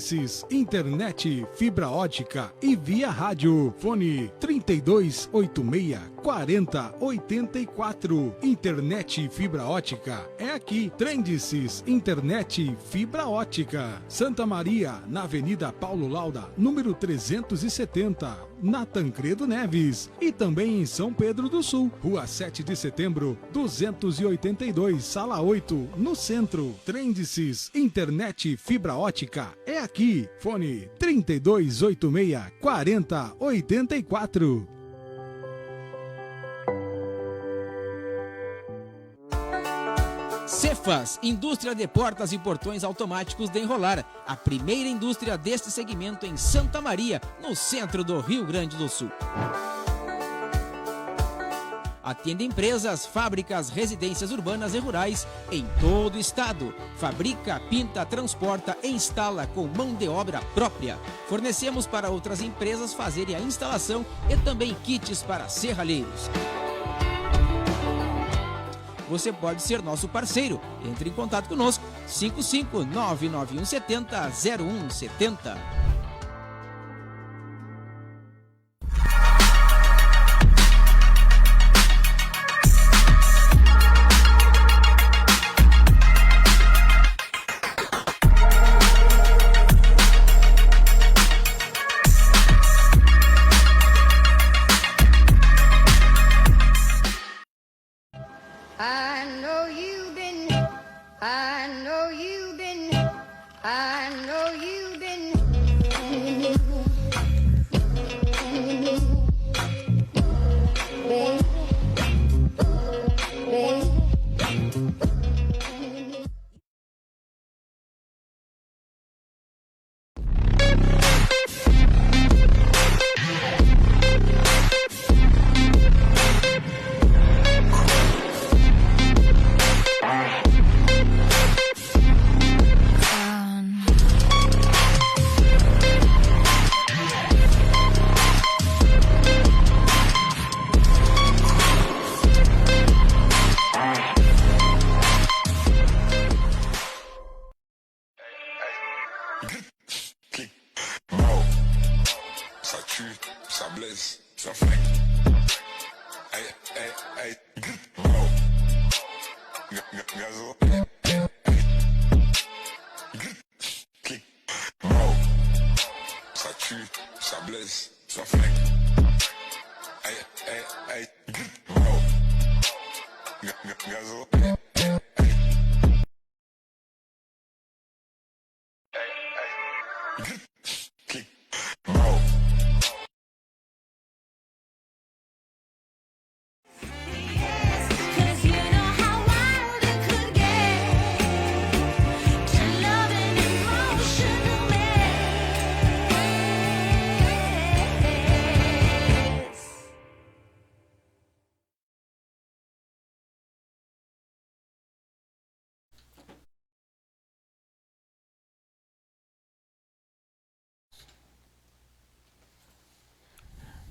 Trendices, internet, fibra ótica e via rádio. Fone 3286-4084. Internet e fibra ótica é aqui. Trendices, internet e fibra ótica. Santa Maria, na Avenida Paulo Lauda, número 370. Na Tancredo Neves e também em São Pedro do Sul, Rua 7 de Setembro, 282, Sala 8, no centro. Trendices, internet fibra ótica é aqui. Fone 3286-4084. Cefas, indústria de portas e portões automáticos de enrolar, a primeira indústria deste segmento em Santa Maria, no centro do Rio Grande do Sul. Atende empresas, fábricas, residências urbanas e rurais em todo o estado. Fabrica, pinta, transporta e instala com mão de obra própria. Fornecemos para outras empresas fazerem a instalação e também kits para serralheiros. Você pode ser nosso parceiro. Entre em contato conosco, 55991700170.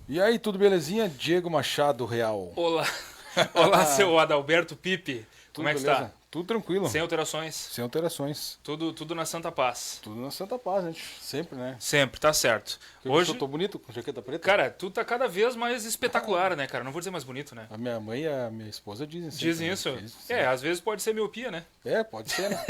E aí, tudo belezinha? Diego Machado Real. Olá, olá seu Adalberto Pipe. Como é que beleza? está? Tudo tranquilo. Sem alterações? Sem alterações. Tudo na Santa Paz. Tudo na Santa Paz, gente. Sempre, né? Sempre, tá certo. Hoje eu tô bonito com jaqueta preta? Cara, tu tá cada vez mais espetacular, né, cara? Não vou dizer mais bonito, né? A minha mãe e a minha esposa dizem sempre, Dizem isso? Às vezes pode ser miopia, né? É, pode ser, né?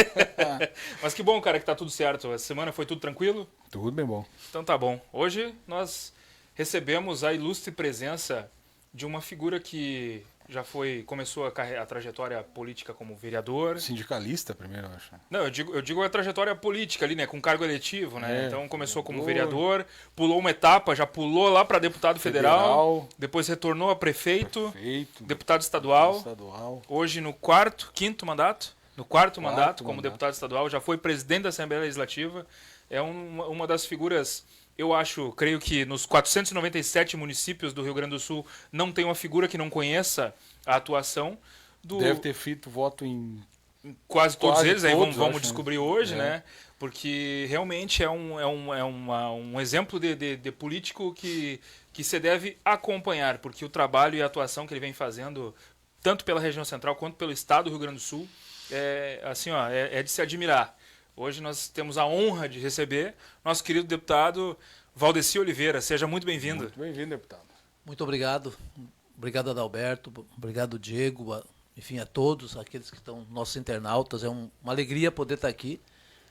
Mas que bom, cara, que tá tudo certo. Essa semana foi tudo tranquilo? Tudo bem bom. Então tá bom. Hoje nós recebemos a ilustre presença de uma figura que já começou a trajetória política como vereador. Sindicalista primeiro, eu acho. Não, eu digo a trajetória política ali, né, com cargo eletivo, né? Então começou como vereador, pulou uma etapa, já pulou lá para deputado federal, depois retornou a prefeito, deputado estadual. Hoje no quinto mandato, quarto mandato como deputado estadual, já foi presidente da Assembleia Legislativa. É uma das figuras. Creio que nos 497 municípios do Rio Grande do Sul não tem uma figura que não conheça a atuação do... Deve ter feito voto em... Quase todos eles, aí vamos descobrir hoje, né? Porque realmente é um exemplo de político que se deve acompanhar, porque o trabalho e a atuação que ele vem fazendo, tanto pela região central quanto pelo estado do Rio Grande do Sul, é de se admirar. Hoje nós temos a honra de receber nosso querido deputado Valdeci Oliveira. Seja muito bem-vindo. Muito bem-vindo, deputado. Muito obrigado. Obrigado, Adalberto. Obrigado, Diego. Enfim, a todos aqueles que estão nossos internautas. É uma alegria poder estar aqui.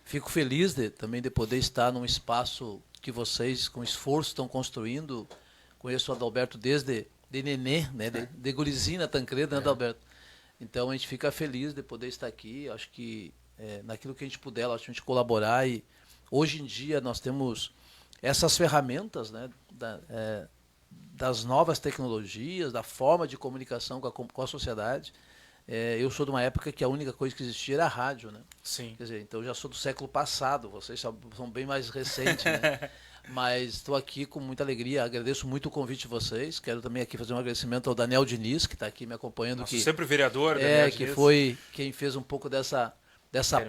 Fico feliz também de poder estar num espaço que vocês, com esforço, estão construindo. Conheço o Adalberto desde nenê, né? de gurizinho na Tancredo, né, Adalberto? Então, a gente fica feliz de poder estar aqui. Acho que naquilo que a gente puder, a gente colaborar. E hoje em dia nós temos essas ferramentas, né, das novas tecnologias, da forma de comunicação com a sociedade. Eu sou de uma época que a única coisa que existia era a rádio, né? Sim. Quer dizer, então eu já sou do século passado, vocês são bem mais recentes, né? Mas estou aqui com muita alegria, agradeço muito o convite de vocês. Quero também aqui fazer um agradecimento ao Daniel Diniz, que está aqui me acompanhando. Nosso sempre vereador, Daniel Diniz. Que foi quem fez um pouco dessa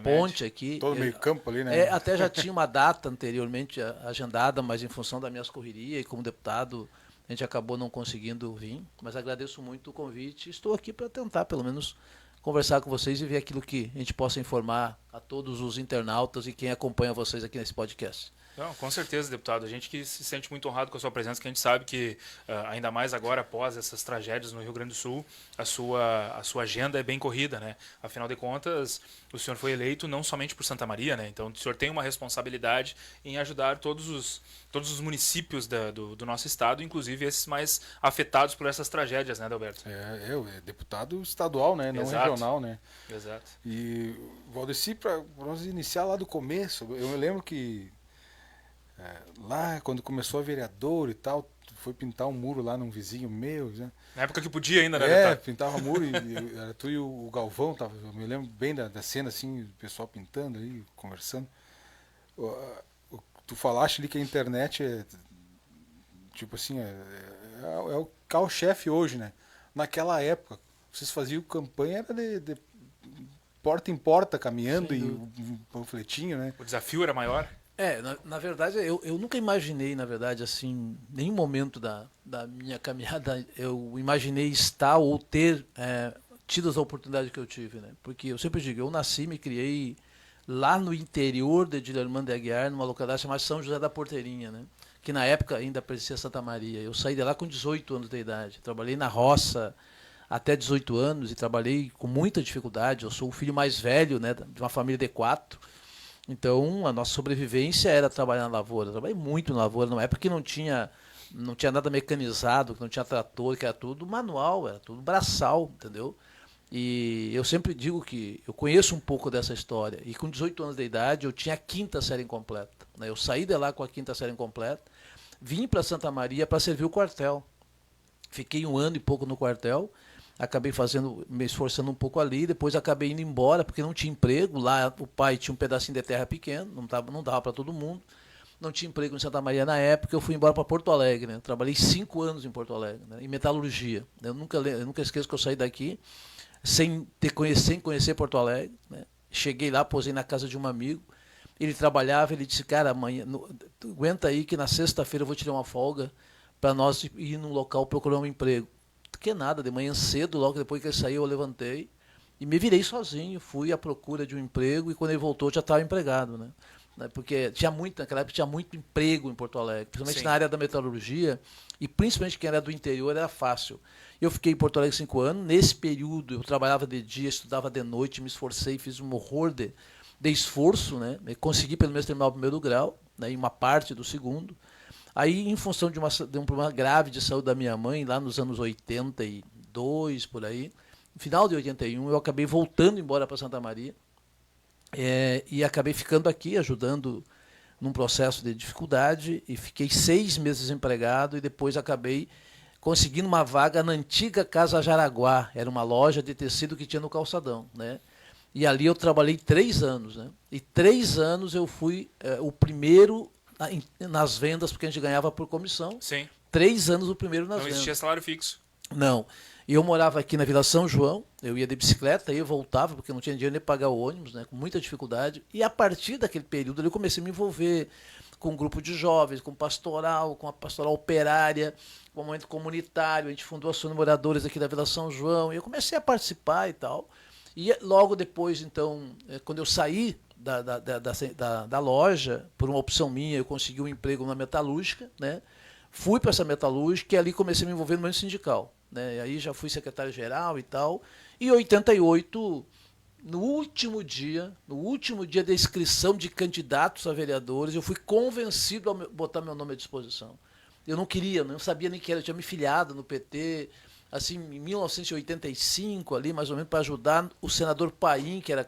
ponte aqui. Todo meio campo ali, né? Até já tinha uma data anteriormente agendada, mas em função das minhas correrias e como deputado, a gente acabou não conseguindo vir. Mas agradeço muito o convite. Estou aqui para tentar, pelo menos, conversar com vocês e ver aquilo que a gente possa informar a todos os internautas e quem acompanha vocês aqui nesse podcast. Não, com certeza, deputado. A gente que se sente muito honrado com a sua presença, que a gente sabe que, ainda mais agora, após essas tragédias no Rio Grande do Sul, a sua agenda é bem corrida, né? Afinal de contas, o senhor foi eleito não somente por Santa Maria, né? Então, o senhor tem uma responsabilidade em ajudar todos os municípios do nosso estado, inclusive esses mais afetados por essas tragédias, né, Adalberto? É deputado estadual, né? Não Exato. Regional, né? Exato. E, Valdeci, para nós iniciar lá do começo, eu me lembro que lá, quando começou a vereador e tal, foi pintar um muro lá num vizinho meu, né? Na época que podia ainda, né? Pintava muro e era tu e o Galvão, eu me lembro bem da cena, assim, o pessoal pintando aí, conversando. Tu falaste ali que a internet tipo assim, é o carro-chefe hoje, né? Naquela época, vocês faziam campanha, era de porta em porta, caminhando e um panfletinho, né? O desafio era maior? Na verdade, eu nunca imaginei, na verdade, assim, nenhum momento da minha caminhada, eu imaginei estar ou ter tido as oportunidades que eu tive, né? Porque eu sempre digo, eu nasci, me criei lá no interior de Dilermando de Aguiar, numa localidade chamada São José da Porteirinha, né? Que na época ainda parecia Santa Maria. Eu saí de lá com 18 anos de idade, trabalhei na roça até 18 anos e trabalhei com muita dificuldade. Eu sou o filho mais velho, né, de uma família de 4. Então, a nossa sobrevivência era trabalhar na lavoura. Eu trabalhei muito na lavoura, numa época que não tinha nada mecanizado, que não tinha trator, que era tudo manual, era tudo braçal, entendeu? E eu sempre digo que eu conheço um pouco dessa história. E com 18 anos de idade, eu tinha a 5ª série incompleta, né? Eu saí de lá com a 5ª série incompleta, vim para Santa Maria para servir o quartel. Fiquei 1 ano e pouco no quartel, acabei me esforçando um pouco ali, depois acabei indo embora, porque não tinha emprego. Lá o pai tinha um pedacinho de terra pequeno, não dava para todo mundo. Não tinha emprego em Santa Maria na época, eu fui embora para Porto Alegre, né? Trabalhei 5 anos em Porto Alegre, né? Em metalurgia. Eu nunca esqueço que eu saí daqui sem conhecer Porto Alegre, né? Cheguei lá, posei na casa de um amigo, ele trabalhava, ele disse, cara, amanhã, aguenta aí que na sexta-feira eu vou tirar uma folga para nós ir num local procurar um emprego. Que nada, de manhã cedo, logo depois que ele saiu, eu levantei e me virei sozinho, fui à procura de um emprego e quando ele voltou já estava empregado, né? Porque naquela época tinha muito emprego em Porto Alegre, principalmente na área da metalurgia, e principalmente quem era do interior era fácil. Eu fiquei em Porto Alegre 5 anos, nesse período eu trabalhava de dia, estudava de noite, me esforcei, fiz um horror de esforço, né? Consegui pelo menos terminar o 1º grau, né? E uma parte do 2º. Aí, em função de um problema grave de saúde da minha mãe, lá nos anos 82, por aí, no final de 81, eu acabei voltando embora para Santa Maria e acabei ficando aqui, ajudando num processo de dificuldade, e fiquei 6 meses desempregado e depois acabei conseguindo uma vaga na antiga Casa Jaraguá, era uma loja de tecido que tinha no Calçadão, né? E ali eu trabalhei 3 anos, né? E 3 anos eu fui o primeiro nas vendas, porque a gente ganhava por comissão. Sim. 3 anos o primeiro nas vendas. Não existia salário fixo. Não. E eu morava aqui na Vila São João, eu ia de bicicleta, aí eu voltava, porque não tinha dinheiro nem para pagar o ônibus, né, com muita dificuldade. E a partir daquele período eu comecei a me envolver com um grupo de jovens, com pastoral, com a pastoral operária, com o momento comunitário. A gente fundou a Associação de Moradores aqui da Vila São João, e eu comecei a participar e tal. E logo depois, então, quando eu saí da loja, por uma opção minha, eu consegui um emprego na metalúrgica, né? Fui para essa metalúrgica e ali comecei a me envolver no meio sindical, né? E aí já fui secretário-geral e tal. E em 88, no último dia da inscrição de candidatos a vereadores, eu fui convencido a botar meu nome à disposição. Eu não queria, não sabia nem que era, eu tinha me filiado no PT, assim, em 1985, ali, mais ou menos, para ajudar o senador Paim, que era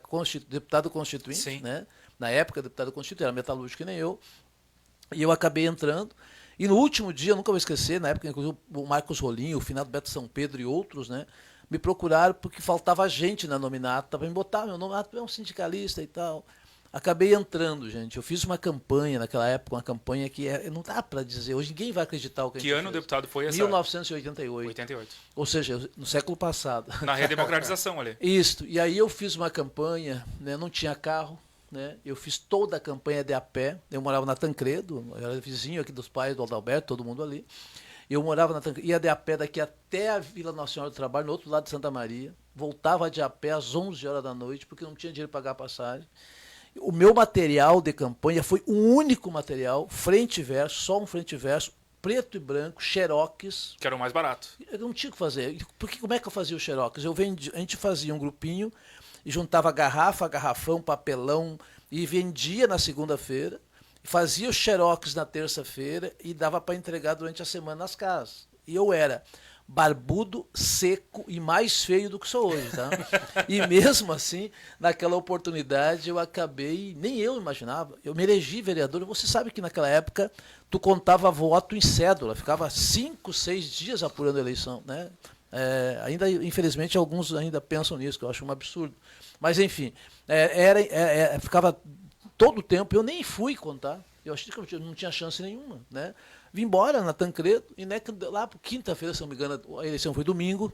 deputado constituinte, Sim. né? Na época, deputado constituinte, era metalúrgico que nem eu, e eu acabei entrando. E no último dia, eu nunca vou esquecer, na época, inclusive, o Marcos Rolim, o finado Beto São Pedro e outros, né, me procuraram porque faltava gente na nominata para me botar meu nome, tu é um sindicalista e tal. Acabei entrando, gente. Eu fiz uma campanha naquela época, uma campanha que não dá para dizer, hoje ninguém vai acreditar o que a gente Que ano o fez. deputado foi essa? 1988. 88. Ou seja, no século passado. Na redemocratização ali. Isso. E aí eu fiz uma campanha, né, não tinha carro, né, eu fiz toda a campanha de a pé. Eu morava na Tancredo, eu era vizinho aqui dos pais do Adalberto, todo mundo ali. Eu morava na Tancredo, ia de a pé daqui até a Vila Nossa Senhora do Trabalho, no outro lado de Santa Maria. Voltava de a pé às 11 horas da noite, porque não tinha dinheiro para pagar a passagem. O meu material de campanha foi um único material, frente e verso, só um frente e verso, preto e branco, xerox. Que era o mais barato. Eu não tinha o que fazer. Porque como é que eu fazia o xerox? A gente fazia um grupinho e juntava garrafa, garrafão, papelão e vendia na segunda-feira, fazia o xerox na terça-feira e dava para entregar durante a semana nas casas. E eu era barbudo, seco e mais feio do que sou hoje, tá? E mesmo assim, naquela oportunidade, eu acabei, nem eu imaginava, eu me elegi vereador. Você sabe que naquela época tu contava voto em cédula, ficava 5, 6 dias apurando a eleição, né? Ainda, infelizmente, alguns ainda pensam nisso, que eu acho um absurdo. Mas, enfim, ficava todo o tempo, eu nem fui contar, eu achei que eu não tinha chance nenhuma, né? Vim embora na Tancredo, e lá por quinta-feira, se não me engano, a eleição foi domingo,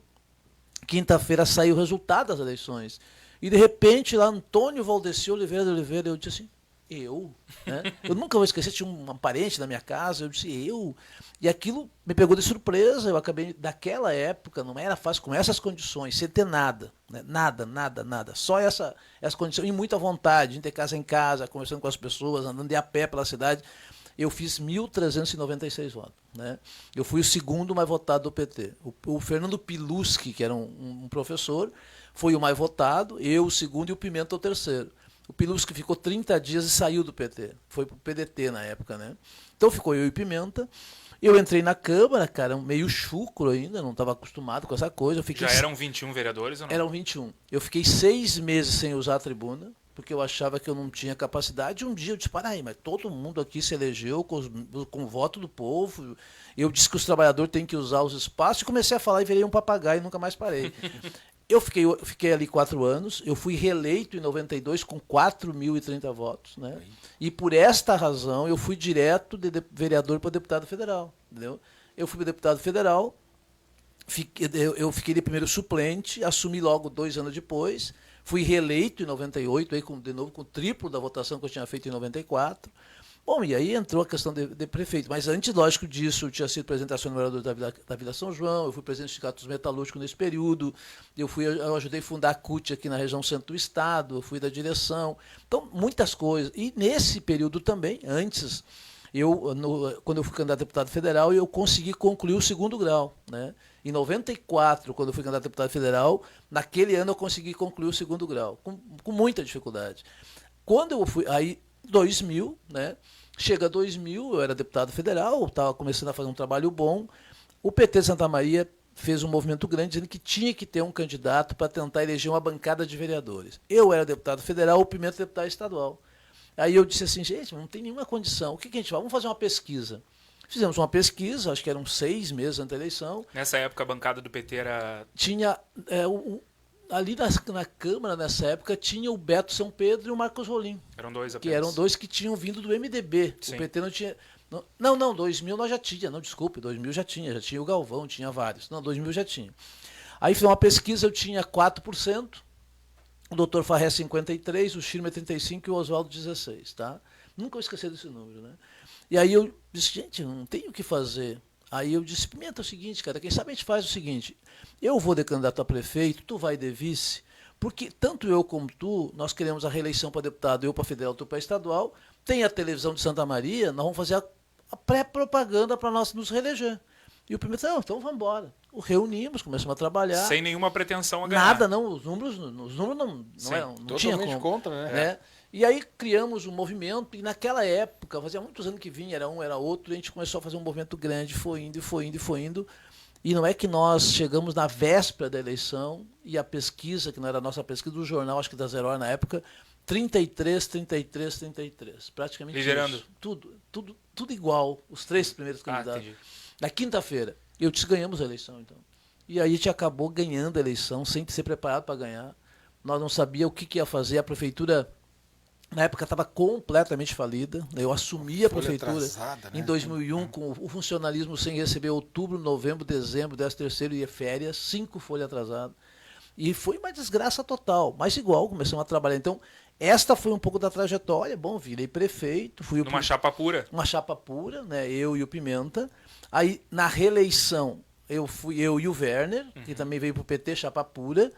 quinta-feira saiu o resultado das eleições. E, de repente, lá Antônio Valdeci Oliveira de Oliveira, eu disse assim, eu? Né? Eu nunca vou esquecer, tinha um parente na minha casa, eu disse, eu? E aquilo me pegou de surpresa, eu acabei, daquela época, não era fácil, com essas condições, sem ter nada, né? Nada, só essa condição, e muita vontade, de ter casa em casa, conversando com as pessoas, andando de a pé pela cidade. Eu fiz 1.396 votos. Né? Eu fui o segundo mais votado do PT. O Fernando Piluski, que era um professor, foi o mais votado, eu o segundo e o Pimenta o terceiro. O Piluski ficou 30 dias e saiu do PT. Foi pro PDT na época, né? Então ficou eu e Pimenta. Eu entrei na Câmara, cara, meio chucro ainda, não estava acostumado com essa coisa. Já eram 21 vereadores ou não? Eram 21. Eu fiquei 6 meses sem usar a tribuna, porque eu achava que eu não tinha capacidade. Um dia eu disse, para aí, mas todo mundo aqui se elegeu com o voto do povo. Eu disse que os trabalhadores têm que usar os espaços e comecei a falar e virei um papagaio e nunca mais parei. Eu fiquei ali 4 anos, eu fui reeleito em 92 com 4.030 votos, né? E por esta razão eu fui direto de vereador para deputado federal, entendeu? Eu fui para deputado federal, eu fiquei de primeiro suplente, assumi logo 2 anos depois, fui reeleito em 98, aí de novo com o triplo da votação que eu tinha feito em 94. Bom, e aí entrou a questão de prefeito. Mas antes, lógico disso, eu tinha sido presidente da Associação de Moradores da Vila São João, eu fui presidente do Sindicato dos Metalúrgicos nesse período, eu ajudei a fundar a CUT aqui na região centro do estado, eu fui da direção. Então, muitas coisas. E nesse período também, antes, quando eu fui candidato a deputado federal, eu consegui concluir o 2º grau, né? Em 94, quando eu fui candidato a deputado federal, naquele ano eu consegui concluir o 2º grau, com muita dificuldade. Quando eu fui, aí 2000, né? Chega 2000, eu era deputado federal, estava começando a fazer um trabalho bom. O PT de Santa Maria fez um movimento grande dizendo que tinha que ter um candidato para tentar eleger uma bancada de vereadores. Eu era deputado federal, o Pimenta deputado estadual. Aí eu disse assim, gente, não tem nenhuma condição. O que a gente faz? Vamos fazer uma pesquisa. Fizemos uma pesquisa, acho que eram 6 meses antes da eleição. Nessa época a bancada do PT era... Tinha... ali na Câmara, nessa época, tinha o Beto São Pedro e o Marcos Rolim. Eram 2 apenas. Que eram 2 que tinham vindo do MDB. Sim. O PT não tinha... Não, 2000 nós já tinha. Não, desculpe, 2000 já tinha o Galvão, tinha vários. Não, 2000 já tinha. Aí fiz uma pesquisa, eu tinha 4%, o doutor Farré 53%, o Schirmer 35% e o Oswaldo 16%. Tá? Nunca vou esquecer desse número. Né? E aí eu disse, gente, não tenho o que fazer. Aí eu disse, Pimenta, é o seguinte, cara, quem sabe a gente faz o seguinte, eu vou de candidato a prefeito, tu vai de vice, Porque tanto eu como tu, nós queremos a reeleição para deputado, eu para federal, tu para estadual. Tem a televisão de Santa Maria, nós vamos fazer a pré-propaganda para nós nos reeleger. E o primeiro disse, não, então vamos embora. O reunimos, começamos a trabalhar. Sem nenhuma pretensão a ganhar. Nada, não. Os números não tinha como. Contra, né? E aí criamos um movimento, e naquela época, fazia muitos anos que vinha, era um, era outro, e a gente começou a fazer um movimento grande, foi indo. E não é que nós chegamos na véspera da eleição, e a pesquisa, que não era a nossa pesquisa, do jornal, acho que da Zero Hora na época, 33. Praticamente liderando. Isso. Tudo igual, os 3 primeiros candidatos. Entendi. Na quinta-feira, eu disse, ganhamos a eleição, então. E aí a gente acabou ganhando a eleição, sem ser preparado para ganhar. Nós não sabíamos o que ia fazer, a prefeitura... Na época estava completamente falida. Eu assumi a prefeitura atrasada, né? em 2001 com o funcionalismo sem receber outubro, novembro, dezembro, 13º e férias, 5 folhas atrasadas. E foi uma desgraça total. Mas igual, começamos a trabalhar. Então, esta foi um pouco da trajetória. Bom, virei prefeito. Numa chapa pura? Uma chapa pura, né? Eu e o Pimenta. Aí, na reeleição, eu e o Werner, que também veio para o PT, chapa pura.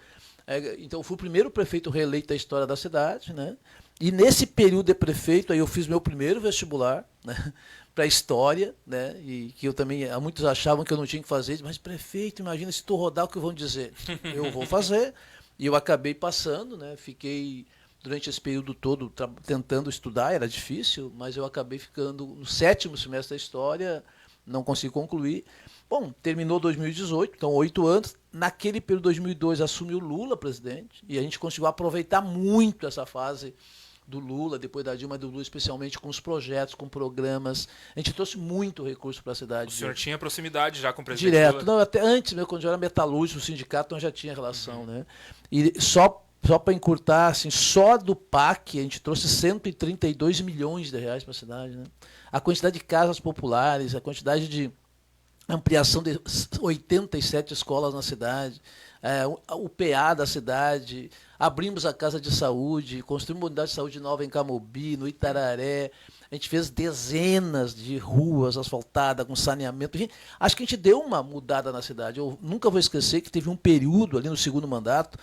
Então, eu fui o primeiro prefeito reeleito da história da cidade, né? E nesse período de prefeito, aí eu fiz meu primeiro vestibular, né, para História, né, e que eu também, muitos achavam que eu não tinha que fazer, mas prefeito, imagina se tu rodar o que vão dizer. Eu vou fazer, e eu acabei passando, né, fiquei durante esse período todo tentando estudar, era difícil, mas eu acabei ficando no 7º semestre da História, não consegui concluir. Bom, terminou 2018, então 8 anos. Naquele período, 2002, assumiu Lula presidente, e a gente conseguiu aproveitar muito essa fase do Lula, depois da Dilma e do Lula, especialmente com os projetos, com programas. A gente trouxe muito recurso para a cidade. O senhor tinha proximidade já com o presidente direto. Lula? Não, até antes, mesmo, quando eu era metalúrgico, o sindicato, então já tinha relação. Né? E só para encurtar, assim, só do PAC, a gente trouxe 132 milhões de reais para a cidade. Né? A quantidade de casas populares, a quantidade de ampliação de 87 escolas na cidade, o PA da cidade, abrimos a casa de saúde, construímos uma unidade de saúde nova em Camobi, no Itararé, a gente fez dezenas de ruas asfaltadas, com saneamento. Acho que a gente deu uma mudada na cidade. Eu nunca vou esquecer que teve um período ali no segundo mandato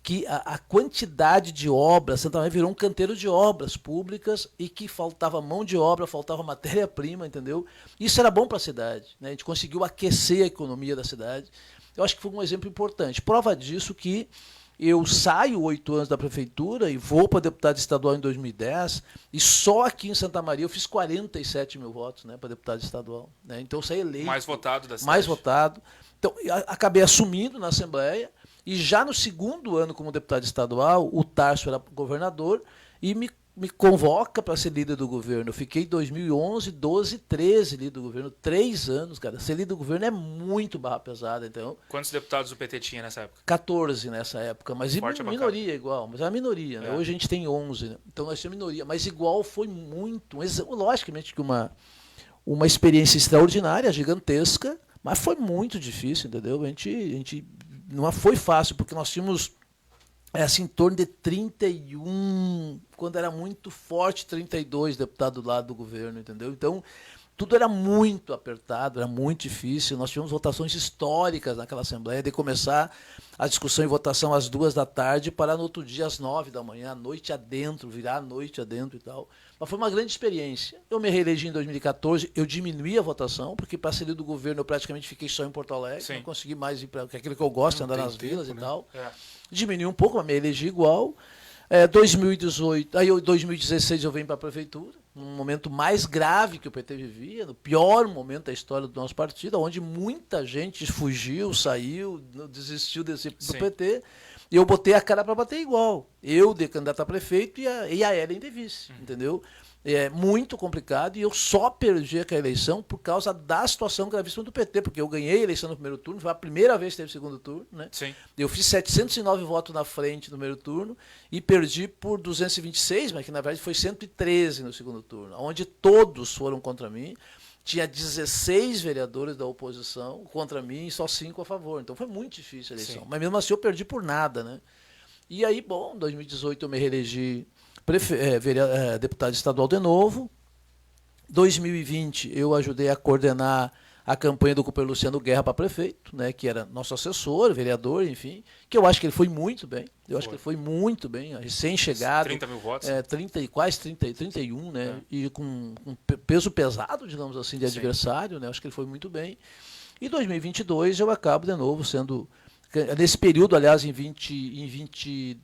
que a quantidade de obras, Santa Maria virou um canteiro de obras públicas e que faltava mão de obra, faltava matéria-prima, entendeu? Isso era bom para a cidade, né? A gente conseguiu aquecer a economia da cidade. Eu acho que foi um exemplo importante. Prova disso que eu saio 8 anos da prefeitura e vou para deputado estadual em 2010 e só aqui em Santa Maria eu fiz 47 mil votos, né, para deputado estadual. Né? Então eu saí eleito. Mais votado da cidade. Mais votado. Então acabei assumindo na Assembleia. E já no segundo ano como deputado estadual, o Tarso era governador e me convoca para ser líder do governo. Eu fiquei 2011, 12, 13 líder do governo. 3 anos, cara. Ser líder do governo é muito barra pesada. Então, quantos deputados o PT tinha nessa época? 14 nessa época, mas minoria igual. Mas era minoria, né? Hoje a gente tem 11, né? Então nós tínhamos minoria. Mas igual foi muito. Logicamente que uma experiência extraordinária, gigantesca, mas foi muito difícil, entendeu? A gente não foi fácil, porque nós tínhamos em torno de 31, quando era muito forte, 32 deputados do lado do governo, entendeu? Então, tudo era muito apertado, era muito difícil. Nós tivemos votações históricas naquela Assembleia, de começar a discussão e votação às 2 da tarde, parar no outro dia às 9 da manhã, à noite adentro, virar a noite adentro e tal. Mas foi uma grande experiência. Eu me reelegi em 2014, eu diminuí a votação, porque para sair do governo eu praticamente fiquei só em Porto Alegre, não consegui mais ir para aquilo que eu gosto, andar nas vilas e tal. Diminui um pouco, mas me elegi igual. 2018, aí 2016 eu venho para a prefeitura, num momento mais grave que o PT vivia, no pior momento da história do nosso partido, onde muita gente fugiu, saiu, desistiu do PT, e eu botei a cara para bater igual. Eu de candidato a prefeito e a Ellen de vice, entendeu? É muito complicado, e eu só perdi aquela eleição por causa da situação gravíssima do PT, porque eu ganhei a eleição no primeiro turno, foi a primeira vez que teve segundo turno, né? Sim. Eu fiz 709 votos na frente no primeiro turno e perdi por 226, mas que na verdade foi 113 no segundo turno, onde todos foram contra mim. Tinha 16 vereadores da oposição contra mim e só 5 a favor. Então foi muito difícil a eleição. Sim. Mas mesmo assim eu perdi por nada, né? E aí, bom, em 2018 eu me reelegi deputado estadual de novo. 2020 eu ajudei a coordenar a campanha do companheiro Luciano Guerra para prefeito, né, que era nosso assessor, vereador, enfim, que eu acho que ele foi muito bem. Acho que ele foi muito bem, recém-chegado. 30 mil votos. 31, né? E com peso pesado, digamos assim, de adversário, né? Acho que ele foi muito bem. E 2022 eu acabo de novo sendo... Nesse período, aliás, em 21,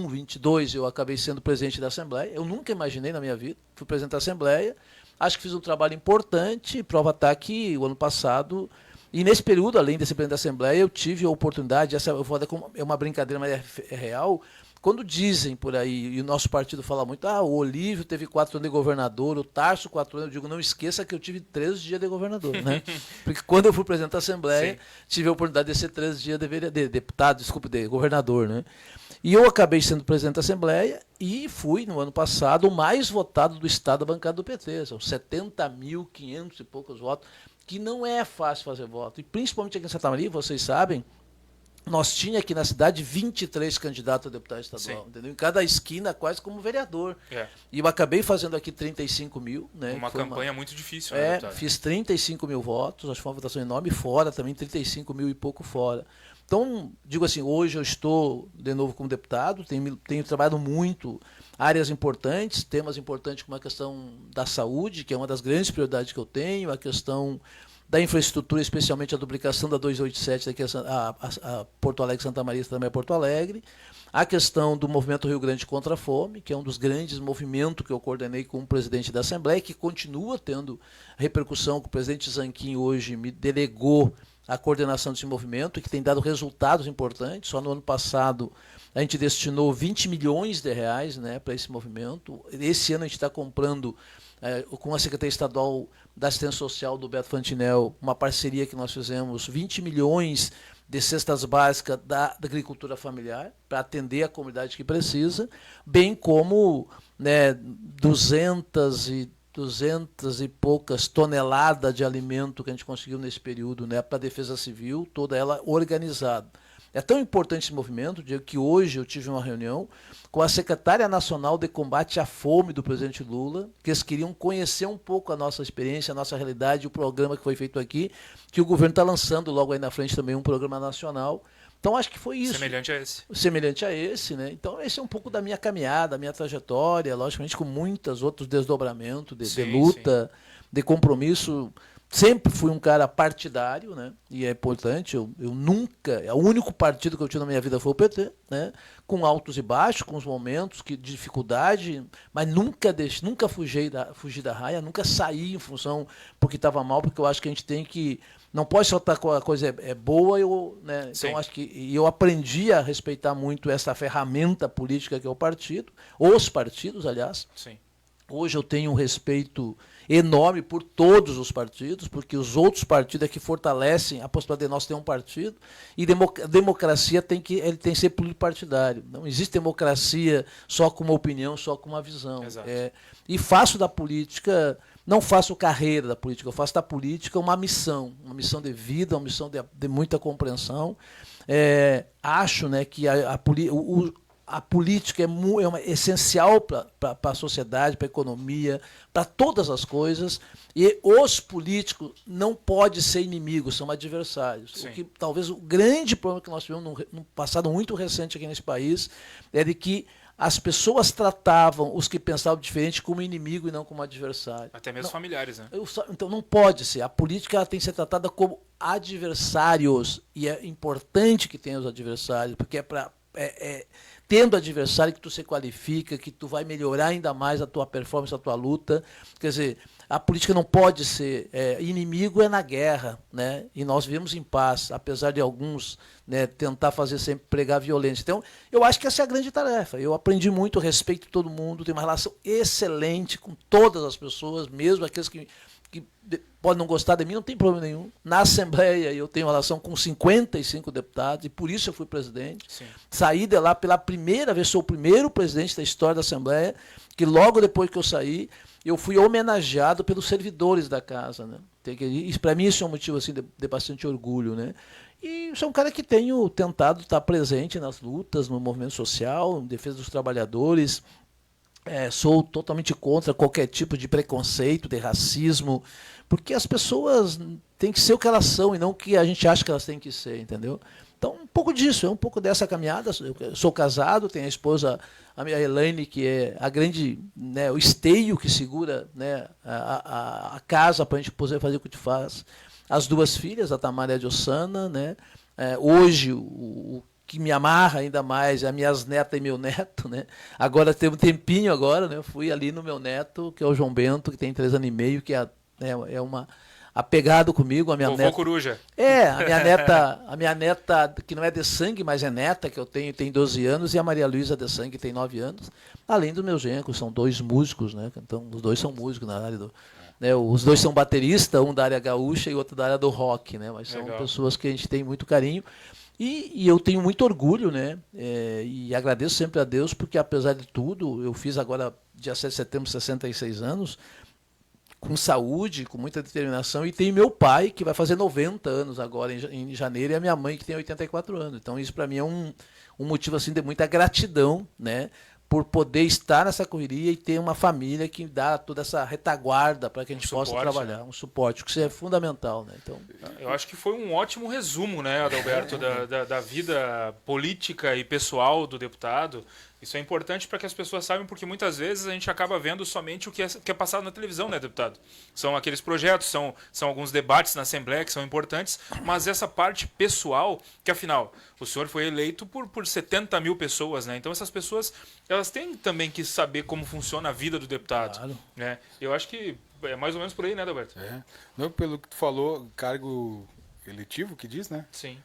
22, eu acabei sendo presidente da Assembleia. Eu nunca imaginei na minha vida. Fui presidente da Assembleia. Acho que fiz um trabalho importante. Prova está que o ano passado... E nesse período, além de ser presidente da Assembleia, eu tive a oportunidade, é uma brincadeira, mas é real, quando dizem por aí, e o nosso partido fala muito, o Olívio teve 4 anos de governador, o Tarso 4 anos, eu digo, não esqueça que eu tive 13 dias de governador, né? Porque quando eu fui presidente da Assembleia, tive a oportunidade de ser 13 dias de governador, né? E eu acabei sendo presidente da Assembleia e fui, no ano passado, o mais votado do Estado da bancada do PT, são 70.500 e poucos votos, que não é fácil fazer voto. E principalmente aqui em Santa Maria, vocês sabem, nós tínhamos aqui na cidade 23 candidatos a deputado estadual, entendeu? Em cada esquina, quase como vereador. E eu acabei fazendo aqui 35 mil. Né? Uma campanha muito difícil, né, deputado? Fiz 35 mil votos, acho que foi uma votação enorme, fora também 35 mil e pouco fora. Então, digo assim, hoje eu estou de novo como deputado, tenho trabalhado muito, áreas importantes, temas importantes como a questão da saúde, que é uma das grandes prioridades que eu tenho, a questão da infraestrutura, especialmente a duplicação da 287 daqui a Porto Alegre, Santa Maria, também a Porto Alegre, a questão do movimento Rio Grande contra a Fome, que é um dos grandes movimentos que eu coordenei com o presidente da Assembleia, que continua tendo repercussão, que o presidente Zanquim hoje me delegou a coordenação desse movimento, que tem dado resultados importantes. Só no ano passado a gente destinou 20 milhões de reais, né, para esse movimento. Esse ano a gente está comprando, com a Secretaria Estadual da Assistência Social do Beto Fantinel, uma parceria que nós fizemos, 20 milhões de cestas básicas da agricultura familiar, para atender a comunidade que precisa, bem como, né, 200 e poucas toneladas de alimento que a gente conseguiu nesse período, né, para a Defesa Civil, toda ela organizada. É tão importante esse movimento, Diego, que hoje eu tive uma reunião com a secretária nacional de combate à fome do presidente Lula, que eles queriam conhecer um pouco a nossa experiência, a nossa realidade, o programa que foi feito aqui, que o governo está lançando logo aí na frente também um programa nacional. Então, acho que foi isso. Semelhante a esse. Semelhante a esse, né? Então, esse é um pouco da minha caminhada, da minha trajetória, logicamente com muitos outros desdobramentos de luta, de compromisso. Sempre fui um cara partidário, né? E é importante, eu nunca... O único partido que eu tive na minha vida foi o PT, né? Com altos e baixos, com os momentos de dificuldade, mas nunca fugi da raia, nunca saí em função porque estava mal, porque eu acho que a gente tem que... Não pode só estar com a coisa boa, né? Então acho que eu aprendi a respeitar muito essa ferramenta política que é o partido, os partidos, aliás. Sim. Hoje eu tenho um respeito enorme por todos os partidos, porque os outros partidos é que fortalecem a possibilidade de nós ter um partido, e democracia tem que ser pluripartidário. Não existe democracia só com uma opinião, só com uma visão. E faço da política... Não faço carreira da política, eu faço da política uma missão de vida, uma missão de muita compreensão. Acho, né, que a política é essencial para a sociedade, para a economia, para todas as coisas, e os políticos não podem ser inimigos, são adversários. O que, talvez o grande problema que nós tivemos num passado muito recente aqui nesse país é de que as pessoas tratavam os que pensavam diferente como inimigo e não como adversário. Até mesmo familiares, né? Então não pode ser. A política ela tem que ser tratada como adversários. E é importante que tenha os adversários, porque tendo adversário que tu se qualifica, que tu vai melhorar ainda mais a tua performance, a tua luta. Quer dizer, a política não pode ser... inimigo é na guerra, né? E nós vivemos em paz, apesar de alguns, né, tentar fazer sempre pregar violência. Então, eu acho que essa é a grande tarefa. Eu aprendi muito, respeito todo mundo, tenho uma relação excelente com todas as pessoas, mesmo aqueles que podem não gostar de mim, não tem problema nenhum. Na Assembleia eu tenho relação com 55 deputados, e por isso eu fui presidente. Sim. Saí de lá pela primeira vez, sou o primeiro presidente da história da Assembleia, que logo depois que eu saí, eu fui homenageado pelos servidores da casa, né? Para mim isso é um motivo assim, de bastante orgulho, né? E sou um cara que tenho tentado estar presente nas lutas, no movimento social, em defesa dos trabalhadores, sou totalmente contra qualquer tipo de preconceito, de racismo, porque as pessoas têm que ser o que elas são e não o que a gente acha que elas têm que ser, entendeu? Então, um pouco disso, um pouco dessa caminhada. Eu sou casado, tenho a esposa, a minha Elaine, que é a grande, né, o esteio que segura, né, a casa para a gente poder fazer o que a gente faz. As 2 filhas, a Tamara e a Diocana, né? Hoje, o que me amarra ainda mais é as minhas netas e meu neto, né? Agora tem um tempinho agora, né? Eu fui ali no meu neto, que é o João Bento, que tem 3 anos e meio, que é uma apegado comigo, a minha Vovô neta. Coruja. A minha neta, que não é de sangue, mas é neta, que eu tenho, tem 12 anos, e a Maria Luísa de sangue, que tem 9 anos. Além dos meus genros, são 2 músicos, né? Então, os 2 são músicos na área do. Né, os 2 são bateristas, um da área gaúcha e outro da área do rock, né? Mas são pessoas que a gente tem muito carinho. E eu tenho muito orgulho, né? E agradeço sempre a Deus, porque apesar de tudo, eu fiz agora, dia 7 de setembro, 66 anos, com saúde, com muita determinação, e tem meu pai, que vai fazer 90 anos agora em janeiro, e a minha mãe, que tem 84 anos. Então isso para mim é um motivo assim, de muita gratidão, né? Por poder estar nessa correria e ter uma família que dá toda essa retaguarda para que a gente possa trabalhar, né? Um suporte, que isso é fundamental, né? Então, eu acho que foi um ótimo resumo, né, Adalberto, da vida política e pessoal do deputado. Isso é importante para que as pessoas saibam, porque muitas vezes a gente acaba vendo somente o que é passado na televisão, né, deputado? São aqueles projetos, são alguns debates na Assembleia que são importantes, mas essa parte pessoal, que afinal, o senhor foi eleito por 70 mil pessoas, né? Então essas pessoas, elas têm também que saber como funciona a vida do deputado. Claro. Né? Eu acho que é mais ou menos por aí, né, Adalberto? Não, pelo que tu falou, cargo eletivo que diz, né? Sim.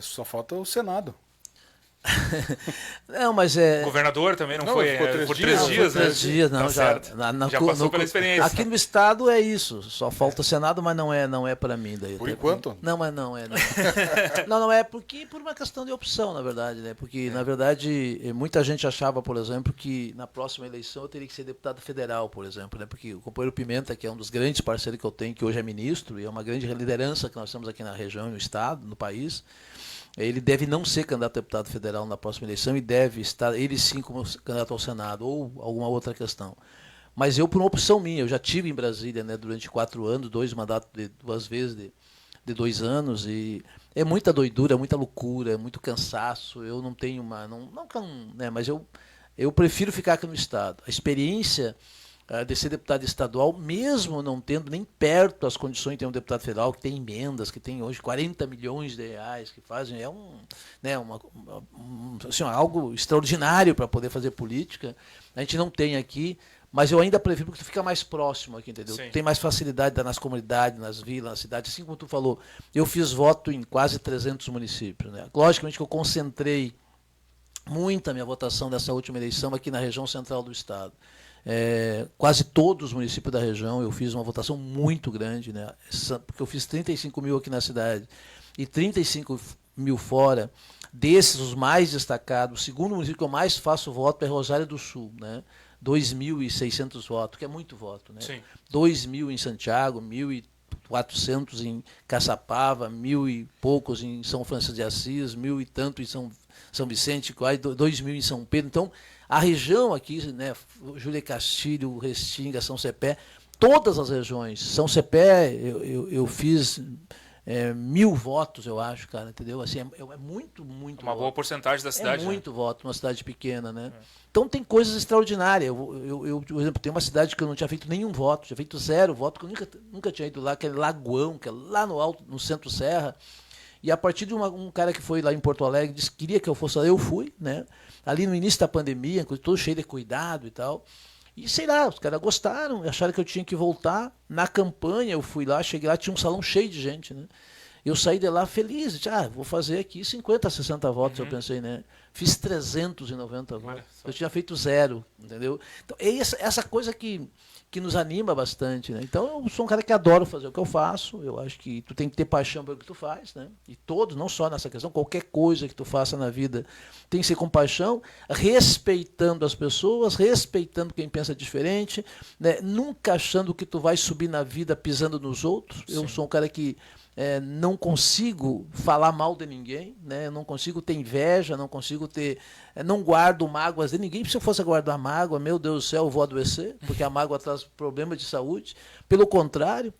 Só falta o Senado. Não, mas Governador também não foi por 3 dias, né? 3 dias, não, Tá já passou pela experiência. Aqui no estado é isso, só falta o Senado, mas não é para mim daí. Por enquanto? Não, mas não é. Não é porque por uma questão de opção, na verdade, né? Porque na verdade muita gente achava, por exemplo, que na próxima eleição eu teria que ser deputado federal, por exemplo, né? Porque o companheiro Pimenta, que é um dos grandes parceiros que eu tenho, que hoje é ministro e é uma grande liderança que nós temos aqui na região, no estado, no país. Ele deve não ser candidato a deputado federal na próxima eleição e deve estar, ele sim, como candidato ao Senado ou alguma outra questão. Mas eu, por uma opção minha, eu já tive em Brasília, né, durante 4 anos, 2 mandatos de 2 vezes de 2 anos, e é muita doidura, é muita loucura, é muito cansaço. Eu não tenho uma... né, mas eu prefiro ficar aqui no Estado. A experiência de ser deputado estadual, mesmo não tendo nem perto as condições de ter um deputado federal, que tem emendas, que tem hoje 40 milhões de reais, que fazem, assim, algo extraordinário para poder fazer política. A gente não tem aqui, mas eu ainda prefiro porque tu fica mais próximo aqui, entendeu? Tu tem mais facilidade nas comunidades, nas vilas, nas cidades. Assim como tu falou, eu fiz voto em quase 300 municípios, né? Logicamente que eu concentrei muito a minha votação dessa última eleição aqui na região central do estado. Quase todos os municípios da região eu fiz uma votação muito grande, né? Porque eu fiz 35 mil aqui na cidade e 35 mil fora. Desses, os mais destacados, o segundo município que eu mais faço voto é Rosário do Sul, né? 2.600 votos, que é muito voto, né? Sim. 2.000 em Santiago, 1.400 em Caçapava, 1.000 e poucos em São Francisco de Assis, 1.000 e tanto em São Vicente, quase 2.000 em São Pedro. Então, a região aqui, né, Júlia Castilho, Restinga, São Cepé, todas as regiões. São Cepé, eu fiz 1.000 votos, eu acho, cara, entendeu? Assim, é muito uma voto. Boa porcentagem da cidade. É muito voto, uma cidade pequena, né? Então tem coisas extraordinárias. Eu, por exemplo, tem uma cidade que eu não tinha feito nenhum voto, tinha feito 0 voto, que eu nunca tinha ido lá, que é Lagoão, que é lá no alto, no Centro-Serra. E a partir de um cara que foi lá em Porto Alegre, disse que queria que eu fosse lá, eu fui, né? Ali no início da pandemia, todo cheio de cuidado e tal. E sei lá, os caras gostaram, acharam que eu tinha que voltar. Na campanha eu fui lá, cheguei lá, tinha um salão cheio de gente, né? Eu saí de lá feliz, disse, vou fazer aqui 50, 60 votos, eu pensei, né? Fiz 390 votos. Eu tinha feito 0, entendeu? Então, é essa coisa que nos anima bastante, né? Então, eu sou um cara que adoro fazer o que eu faço. Eu acho que tu tem que ter paixão pelo que tu faz, né? E todos, não só nessa questão, qualquer coisa que tu faça na vida tem que ser com paixão, respeitando as pessoas, respeitando quem pensa diferente, né? Nunca achando que tu vai subir na vida pisando nos outros. Sim. Eu sou um cara que não consigo falar mal de ninguém, né? Não consigo ter inveja, não consigo ter... não guardo mágoas de ninguém. Se eu fosse guardar mágoa, meu Deus do céu, eu vou adoecer, porque a mágoa traz problema de saúde. Pelo contrário,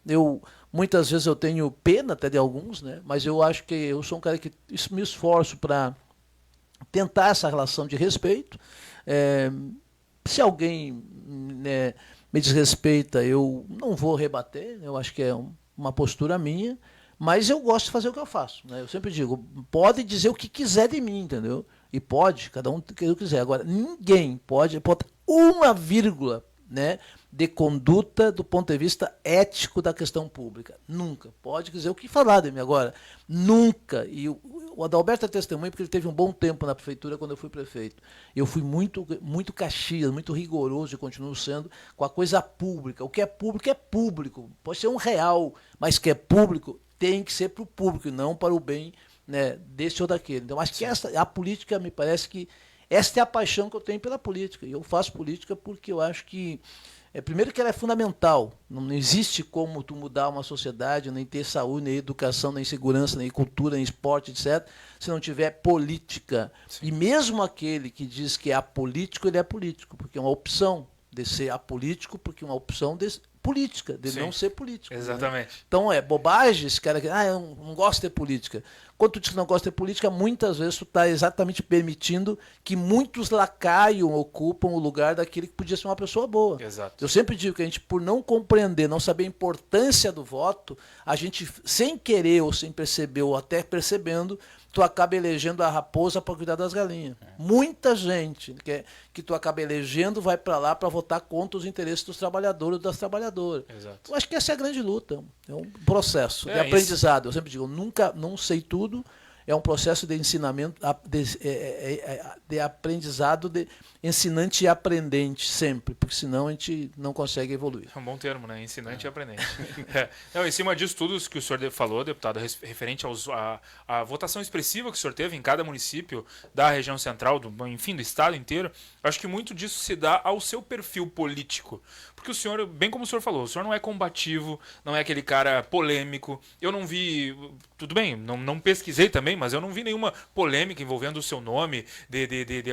muitas vezes eu tenho pena até de alguns, né? Mas eu acho que eu sou um cara que me esforço para tentar essa relação de respeito. Se alguém, né, me desrespeita, eu não vou rebater, eu acho que é uma postura minha. Mas eu gosto de fazer o que eu faço, né? Eu sempre digo, pode dizer o que quiser de mim, entendeu? E pode, cada um que eu quiser. Agora, ninguém pode uma vírgula, né, de conduta do ponto de vista ético da questão pública. Nunca. Pode dizer o que falar de mim. Agora, nunca. E o Adalberto é testemunha porque ele teve um bom tempo na prefeitura quando eu fui prefeito. Eu fui muito Caxias, muito rigoroso e continuo sendo com a coisa pública. O que é público. Pode ser R$1, mas que é público tem que ser para o público, não para o bem, né, desse ou daquele. Então, acho que a política, me parece que esta é a paixão que eu tenho pela política. E eu faço política porque eu acho que, primeiro que ela é fundamental. Não existe como tu mudar uma sociedade, nem ter saúde, nem educação, nem segurança, nem cultura, nem esporte, etc., se não tiver política. Sim. E mesmo aquele que diz que é apolítico, ele é político, porque é uma opção de ser apolítico, porque é uma opção política, de Sim. não ser político. Exatamente. Né? Então é bobagem esse cara que eu não gosto de política. Quando tu diz que não gosta de política, muitas vezes tu está exatamente permitindo que muitos lacaiam, ocupam o lugar daquele que podia ser uma pessoa boa. Exato. Eu sempre digo que a gente, por não compreender, não saber a importância do voto, a gente, sem querer ou sem perceber, ou até percebendo, tu acaba elegendo a raposa para cuidar das galinhas. Muita gente que tu acaba elegendo vai para lá para votar contra os interesses dos trabalhadores e das trabalhadoras. Exato. Eu acho que essa é a grande luta. É um processo de aprendizado. Eu sempre digo, não sei tudo. É um processo de ensinamento, de aprendizado, de ensinante e aprendente sempre, porque senão a gente não consegue evoluir. É um bom termo, né? Ensinante e aprendente. Não, em cima disso tudo que o senhor falou, deputado, referente à votação expressiva que o senhor teve em cada município da região central, enfim, do estado inteiro, acho que muito disso se dá ao seu perfil político. Porque o senhor, bem como o senhor falou, o senhor não é combativo, não é aquele cara polêmico. Eu não vi, tudo bem, não pesquisei também, mas eu não vi nenhuma polêmica envolvendo o seu nome, de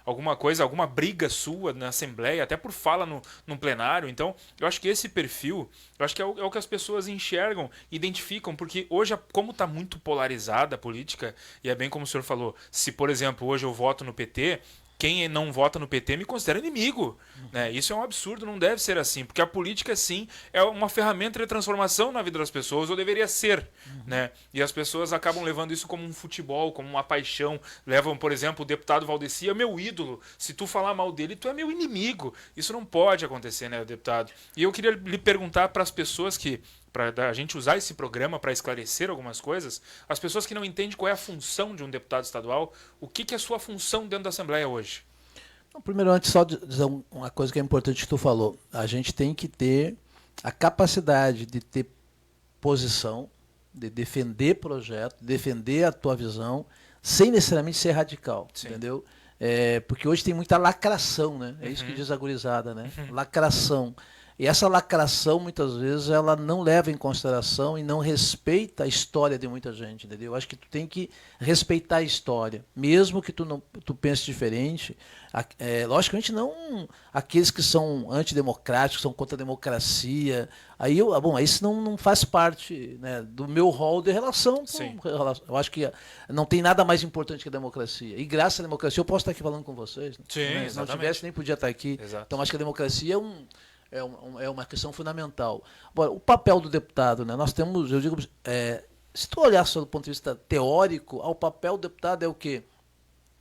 alguma coisa, alguma briga sua na Assembleia, até por fala no plenário. Então, eu acho que esse perfil, eu acho que é o que as pessoas enxergam, identificam, porque hoje, como está muito polarizada a política, e é bem como o senhor falou, se, por exemplo, hoje eu voto no PT... Quem não vota no PT me considera inimigo. Né? Isso é um absurdo, não deve ser assim. Porque a política, sim, é uma ferramenta de transformação na vida das pessoas, ou deveria ser. Né? E as pessoas acabam levando isso como um futebol, como uma paixão. Levam, por exemplo, o deputado Valdeci é meu ídolo. Se tu falar mal dele, tu é meu inimigo. Isso não pode acontecer, né, deputado? E eu queria lhe perguntar para as pessoas que... para a gente usar esse programa para esclarecer algumas coisas, as pessoas que não entendem qual é a função de um deputado estadual, o que é a sua função dentro da Assembleia hoje? Primeiro, antes só dizer uma coisa que é importante que tu falou. A gente tem que ter a capacidade de ter posição, de defender projeto, defender a tua visão, sem necessariamente ser radical, Sim. entendeu? Porque hoje tem muita lacração, né? É isso que diz a gurizada, né? Lacração. E essa lacração, muitas vezes, ela não leva em consideração e não respeita a história de muita gente, entendeu? Eu acho que tu tem que respeitar a história, mesmo que tu pense diferente. Logicamente, não aqueles que são antidemocráticos, são contra a democracia. Aí isso não faz parte, né, do meu rol de relação. Eu acho que não tem nada mais importante que a democracia. E graças à democracia eu posso estar aqui falando com vocês. Né? Sim, Se não tivesse, nem podia estar aqui. Exato. Então, acho que a democracia é uma questão fundamental. Agora, o papel do deputado, né? Nós temos, eu digo, se tu olhar só do ponto de vista teórico, o papel do deputado é o quê?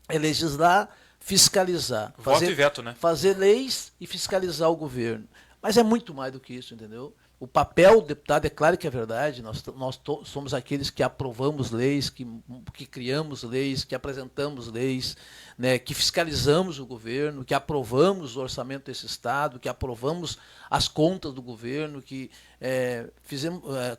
É legislar, fiscalizar. Voto e veto, né? Fazer leis e fiscalizar o governo. Mas é muito mais do que isso, entendeu? O papel do deputado, é claro que é verdade, nós somos aqueles que aprovamos leis, que criamos leis, que apresentamos leis, né, que fiscalizamos o governo, que aprovamos o orçamento desse Estado, que aprovamos as contas do governo, que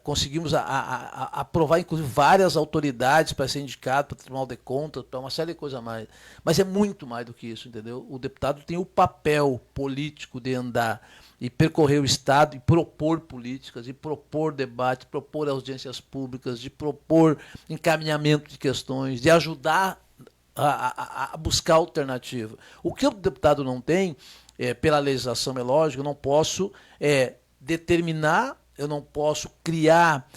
conseguimos aprovar, inclusive, várias autoridades para ser indicado para o Tribunal de Contas, para uma série de coisas a mais. Mas é muito mais do que isso, entendeu? O deputado tem o papel político de andar e percorrer o Estado e propor políticas, e propor debate, propor audiências públicas, de propor encaminhamento de questões, de ajudar a buscar alternativa. O que o deputado não tem, pela legislação, é lógico, eu não posso determinar, eu não posso criar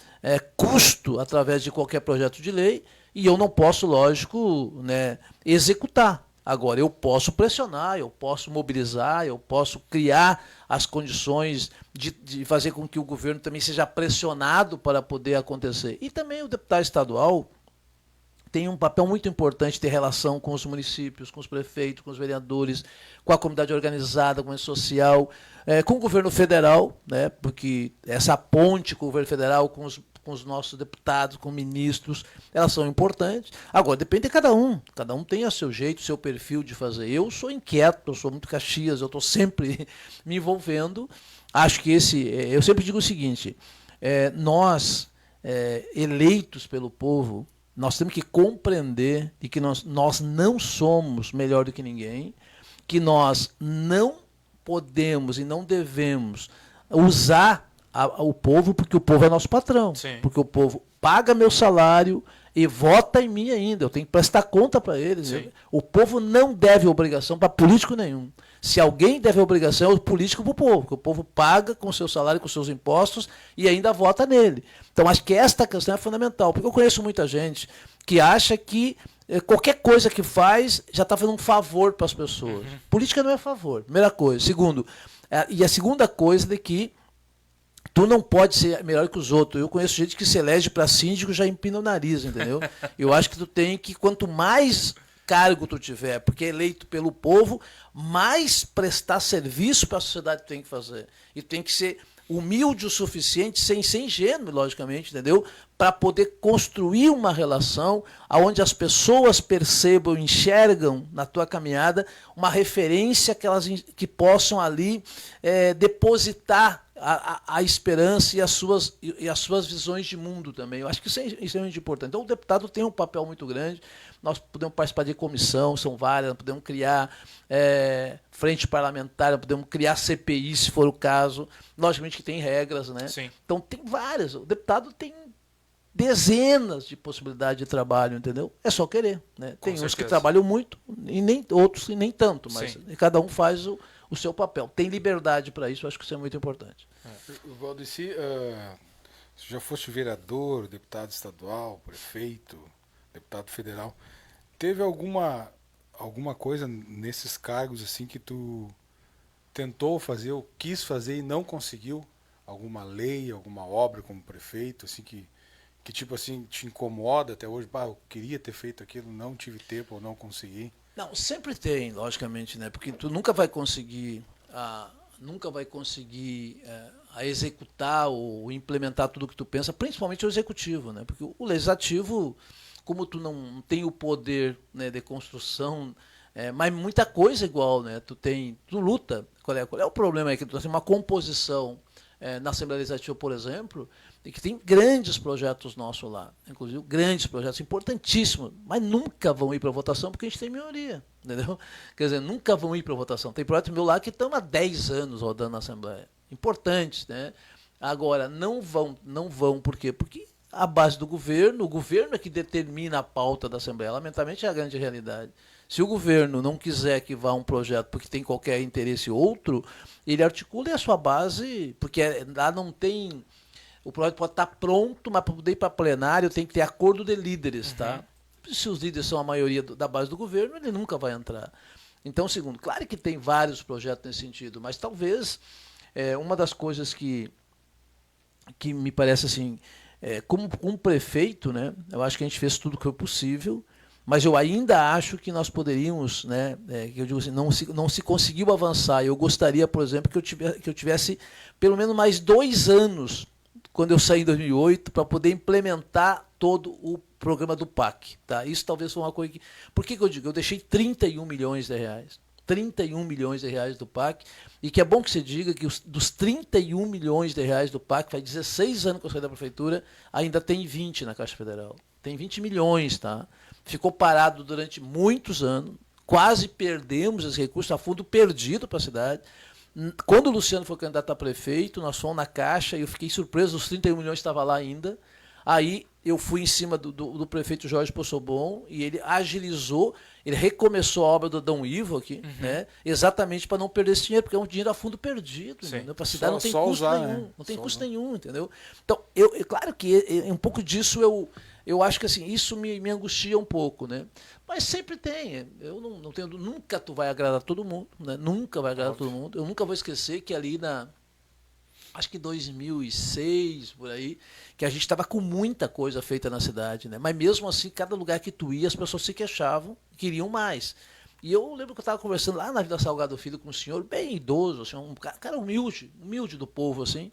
custo através de qualquer projeto de lei, e eu não posso, lógico, né, executar. Agora, eu posso pressionar, eu posso mobilizar, eu posso criar as condições de fazer com que o governo também seja pressionado para poder acontecer. E também o deputado estadual tem um papel muito importante de ter relação com os municípios, com os prefeitos, com os vereadores, com a comunidade organizada, com a social, com o governo federal, né, porque essa ponte com o governo federal, com os nossos deputados, com ministros, elas são importantes. Agora, depende de cada um tem o seu jeito, o seu perfil de fazer. Eu sou inquieto, eu sou muito Caxias, eu estou sempre me envolvendo. Acho que eu sempre digo o seguinte, nós, eleitos pelo povo, nós temos que compreender de que nós não somos melhor do que ninguém, que nós não podemos e não devemos usar o povo, porque o povo é nosso patrão. Sim. Porque o povo paga meu salário e vota em mim ainda. Eu tenho que prestar conta para eles. O povo não deve obrigação para político nenhum. Se alguém deve obrigação, é o político para o povo, porque o povo paga com o seu salário, com os seus impostos e ainda vota nele. Então, acho que esta questão é fundamental, porque eu conheço muita gente que acha que qualquer coisa que faz já está fazendo um favor para as pessoas. Uhum. Política não é favor, primeira coisa. Segundo, e a segunda coisa de que tu não pode ser melhor que os outros. Eu conheço gente que se elege para síndico já empina o nariz, entendeu? Eu acho que tu tem que, quanto mais cargo tu tiver, porque é eleito pelo povo, mais prestar serviço para a sociedade tu tem que fazer. E tu tem que ser humilde o suficiente, sem ser ingênuo, logicamente, entendeu? Para poder construir uma relação onde as pessoas percebam, enxergam na tua caminhada uma referência que possam ali depositar a esperança e as suas visões de mundo também. Eu acho que isso é extremamente importante. Então, o deputado tem um papel muito grande. Nós podemos participar de comissão, são várias, podemos criar frente parlamentar, podemos criar CPI, se for o caso. Logicamente que tem regras, né? Sim. Então, tem várias. O deputado tem dezenas de possibilidades de trabalho, entendeu? É só querer, né? Tem uns que trabalham muito, e nem outros e nem tanto, mas cada um faz o seu papel. Tem liberdade para isso, eu acho que isso é muito importante. Valdeci, você já foste vereador, deputado estadual, prefeito, deputado federal. Teve alguma coisa nesses cargos assim que tu tentou fazer ou quis fazer e não conseguiu? Alguma lei, alguma obra como prefeito, assim que tipo assim te incomoda até hoje? Eu queria ter feito aquilo, não tive tempo ou não consegui. Não, sempre tem, logicamente, né? Porque tu nunca vai conseguir executar ou implementar tudo que tu pensa, principalmente o executivo, né? Porque o legislativo, como tu não tem o poder, né, de construção, mas muita coisa igual, né? Tu luta. Qual é o problema? É que tu tem uma composição na Assembleia Legislativa, por exemplo, que tem grandes projetos nossos lá, inclusive grandes projetos importantíssimos, mas nunca vão ir para votação porque a gente tem maioria, entendeu? Quer dizer, nunca vão ir para votação. Tem projetos meu lá que estão há 10 anos rodando na Assembleia, importantes, né? Agora, não vão, por quê? Porque a base do governo, o governo é que determina a pauta da Assembleia, lamentavelmente é a grande realidade. Se o governo não quiser que vá um projeto porque tem qualquer interesse outro, ele articula a sua base, porque lá não tem... O projeto pode estar pronto, mas para poder ir para plenário tem que ter acordo de líderes, tá? Se os líderes são a maioria da base do governo, ele nunca vai entrar. Então, segundo, claro que tem vários projetos nesse sentido, mas talvez uma das coisas que me parece assim, como um prefeito, né? Eu acho que a gente fez tudo o que foi possível, mas eu ainda acho que nós poderíamos, né? Que eu digo assim, não se conseguiu avançar. Eu gostaria, por exemplo, que eu tivesse pelo menos mais 2 anos quando eu saí em 2008, para poder implementar todo o programa do PAC. Tá? Isso talvez foi uma coisa que... Por que eu digo? Eu deixei 31 milhões de reais. 31 milhões de reais do PAC, e que é bom que você diga que dos 31 milhões de reais do PAC, faz 16 anos que eu saí da prefeitura, ainda tem 20 na Caixa Federal. Tem 20 milhões, tá? Ficou parado durante muitos anos, quase perdemos esse recurso, a fundo perdido para a cidade. Quando o Luciano foi candidato a prefeito, nós fomos na Caixa e eu fiquei surpreso, os 31 milhões estavam lá ainda. Aí eu fui em cima do prefeito Jorge Possobon e ele agilizou, ele recomeçou a obra do Adão Ivo aqui, né? Exatamente para não perder esse dinheiro, porque é um dinheiro a fundo perdido. Para a cidade não tem custo nenhum. Não tem custo nenhum, entendeu? Então, claro que um pouco disso eu acho que assim, isso me angustia um pouco, né? Mas sempre tem. Eu não tenho. Nunca tu vai agradar todo mundo, né? Nunca vai agradar todo mundo. Eu nunca vou esquecer que ali acho que 2006, por aí, que a gente estava com muita coisa feita na cidade, né? Mas mesmo assim, cada lugar que tu ia, as pessoas se queixavam, queriam mais. E eu lembro que eu estava conversando lá na Vila Salgado Filho com um senhor bem idoso, assim, um cara humilde do povo, assim.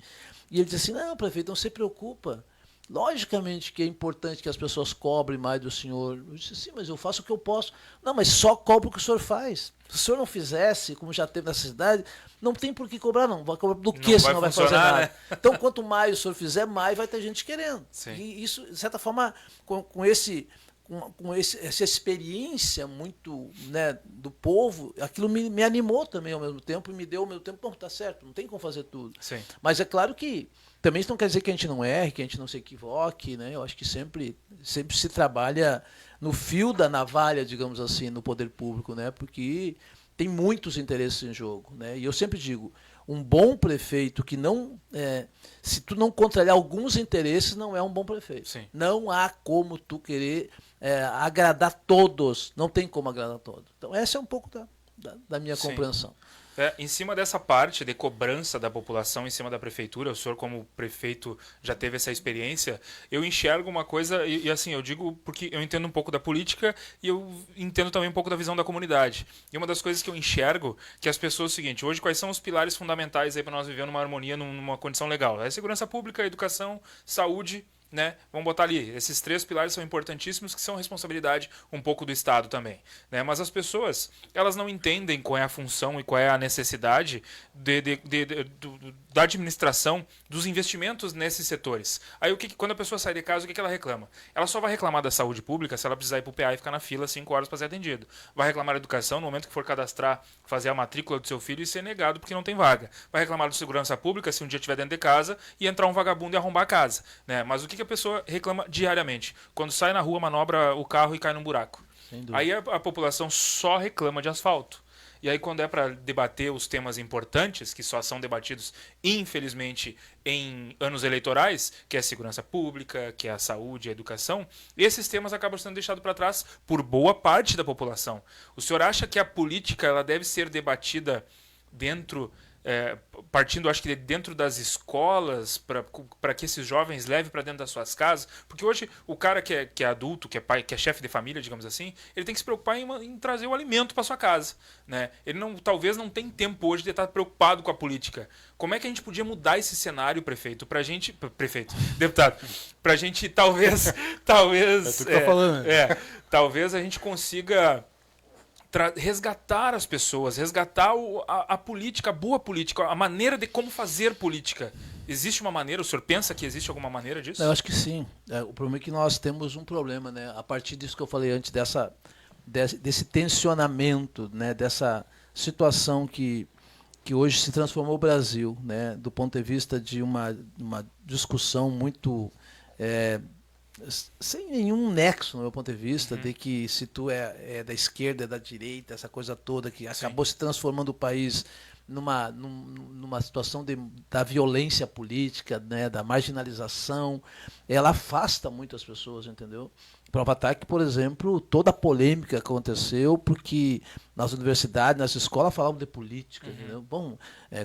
E ele disse assim, não, prefeito, não se preocupa. Logicamente que é importante que as pessoas cobrem mais do senhor. Eu disse, sim, mas eu faço o que eu posso. Não, mas só cobro o que o senhor faz. Se o senhor não fizesse, como já teve nessa cidade, não tem por que cobrar, não. Vai cobrar do que se não vai fazer nada? Né? Então, quanto mais o senhor fizer, mais vai ter gente querendo. Sim. E isso, de certa forma, com essa experiência muito, né, do povo, aquilo me animou também ao mesmo tempo e me deu ao mesmo tempo, bom, tá certo, não tem como fazer tudo. Sim. Mas é claro que também isso não quer dizer que a gente não erre, que a gente não se equivoque, né? Eu acho que sempre se trabalha no fio da navalha, digamos assim, no poder público, né? Porque tem muitos interesses em jogo, né? E eu sempre digo, um bom prefeito que não... se tu não contrariar alguns interesses, não é um bom prefeito. Sim. Não há como tu querer agradar todos. Não tem como agradar todos. Então, essa é um pouco da minha Sim. compreensão. Em cima dessa parte de cobrança da população em cima da prefeitura, o senhor como prefeito já teve essa experiência, eu enxergo uma coisa, e assim, eu digo porque eu entendo um pouco da política e eu entendo também um pouco da visão da comunidade. E uma das coisas que eu enxergo, que as pessoas, é o seguinte, hoje quais são os pilares fundamentais aí para nós viver numa harmonia, numa condição legal? É a segurança pública, a educação, saúde, né? Vamos botar ali, esses 3 pilares são importantíssimos, que são responsabilidade um pouco do Estado também, né? Mas as pessoas, elas não entendem qual é a função e qual é a necessidade da administração dos investimentos nesses setores. Aí quando a pessoa sai de casa, o que ela reclama? Ela só vai reclamar da saúde pública se ela precisar ir para o PA e ficar na fila 5 horas para ser atendido. Vai reclamar da educação no momento que for cadastrar, fazer a matrícula do seu filho e ser negado porque não tem vaga. Vai reclamar da segurança pública se um dia estiver dentro de casa e entrar um vagabundo e arrombar a casa, né? Mas o que a pessoa reclama diariamente? Quando sai na rua, manobra o carro e cai num buraco. Aí a população só reclama de asfalto. E aí quando é para debater os temas importantes, que só são debatidos, infelizmente, em anos eleitorais, que é a segurança pública, que é a saúde, a educação, esses temas acabam sendo deixados para trás por boa parte da população. O senhor acha que a política ela deve ser debatida dentro... partindo, acho que dentro das escolas, para que esses jovens levem para dentro das suas casas, porque hoje o cara que é adulto, que é pai, que é chefe de família, digamos assim, ele tem que se preocupar em trazer o alimento para sua casa, né? Ele talvez não tem tempo hoje de estar preocupado com a política. Como é que a gente podia mudar esse cenário, prefeito, deputado, pra gente talvez é tu que tá falando, né? Talvez a gente consiga resgatar as pessoas, resgatar a política, a boa política, a maneira de como fazer política. Existe uma maneira? O senhor pensa que existe alguma maneira disso? Eu acho que sim. O problema é que nós temos um problema, né? A partir disso que eu falei antes, desse tensionamento, né? Dessa situação que hoje se transformou o Brasil, né? Do ponto de vista de uma discussão muito... sem nenhum nexo, no meu ponto de vista, de que se tu é da esquerda, é da direita, essa coisa toda que acabou se transformando o país numa situação da violência política, né, da marginalização, ela afasta muito as pessoas, entendeu? Prova tá que, por exemplo, toda a polêmica aconteceu porque nas universidades, nas escolas falavam de política, entendeu? Bom,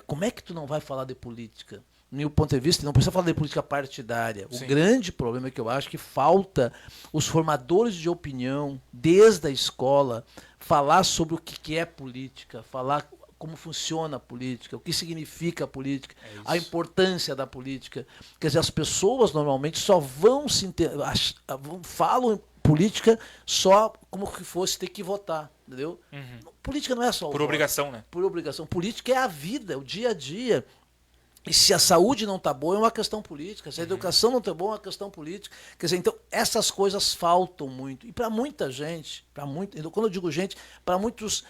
como é que tu não vai falar de política? No meu ponto de vista, não precisa falar de política partidária. Sim. O grande problema é que eu acho que falta os formadores de opinião, desde a escola, falar sobre o que é política, falar como funciona a política, o que significa a política, a importância da política. Quer dizer, as pessoas normalmente só falam em política só como que fosse ter que votar, entendeu? Política não é só o por voto. Obrigação, né? Por obrigação. Política é a vida, o dia a dia. E se a saúde não está boa, é uma questão política. Se a educação não está boa, é uma questão política. Quer dizer, então, essas coisas faltam muito. E para muita gente, quando eu digo gente, para muitos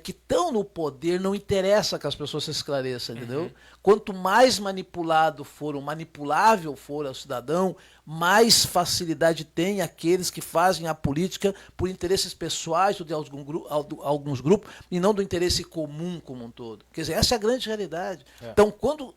que estão no poder, não interessa que as pessoas se esclareçam, entendeu? Quanto mais manipulado for, ou manipulável for o cidadão, mais facilidade tem aqueles que fazem a política por interesses pessoais ou de alguns grupos, e não do interesse comum como um todo. Quer dizer, essa é a grande realidade. Então, quando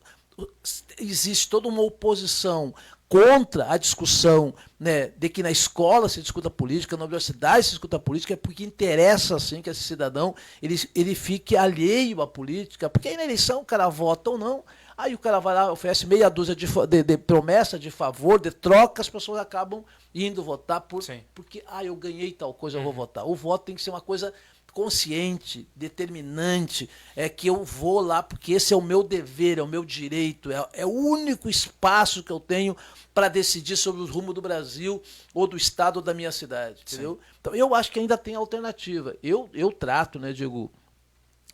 existe toda uma oposição contra a discussão, né, de que na escola se discuta política, na universidade se discuta política, é porque interessa assim que esse cidadão ele fique alheio à política, porque aí na eleição o cara vota ou não, aí o cara vai lá, oferece meia dúzia de promessa, de favor, de troca, as pessoas acabam indo votar porque eu ganhei tal coisa, eu vou votar. O voto tem que ser uma coisa consciente, determinante, que eu vou lá porque esse é o meu dever, é o meu direito, é o único espaço que eu tenho para decidir sobre o rumo do Brasil ou do estado da minha cidade, entendeu? Então eu acho que ainda tem alternativa. Eu trato, né, Diego,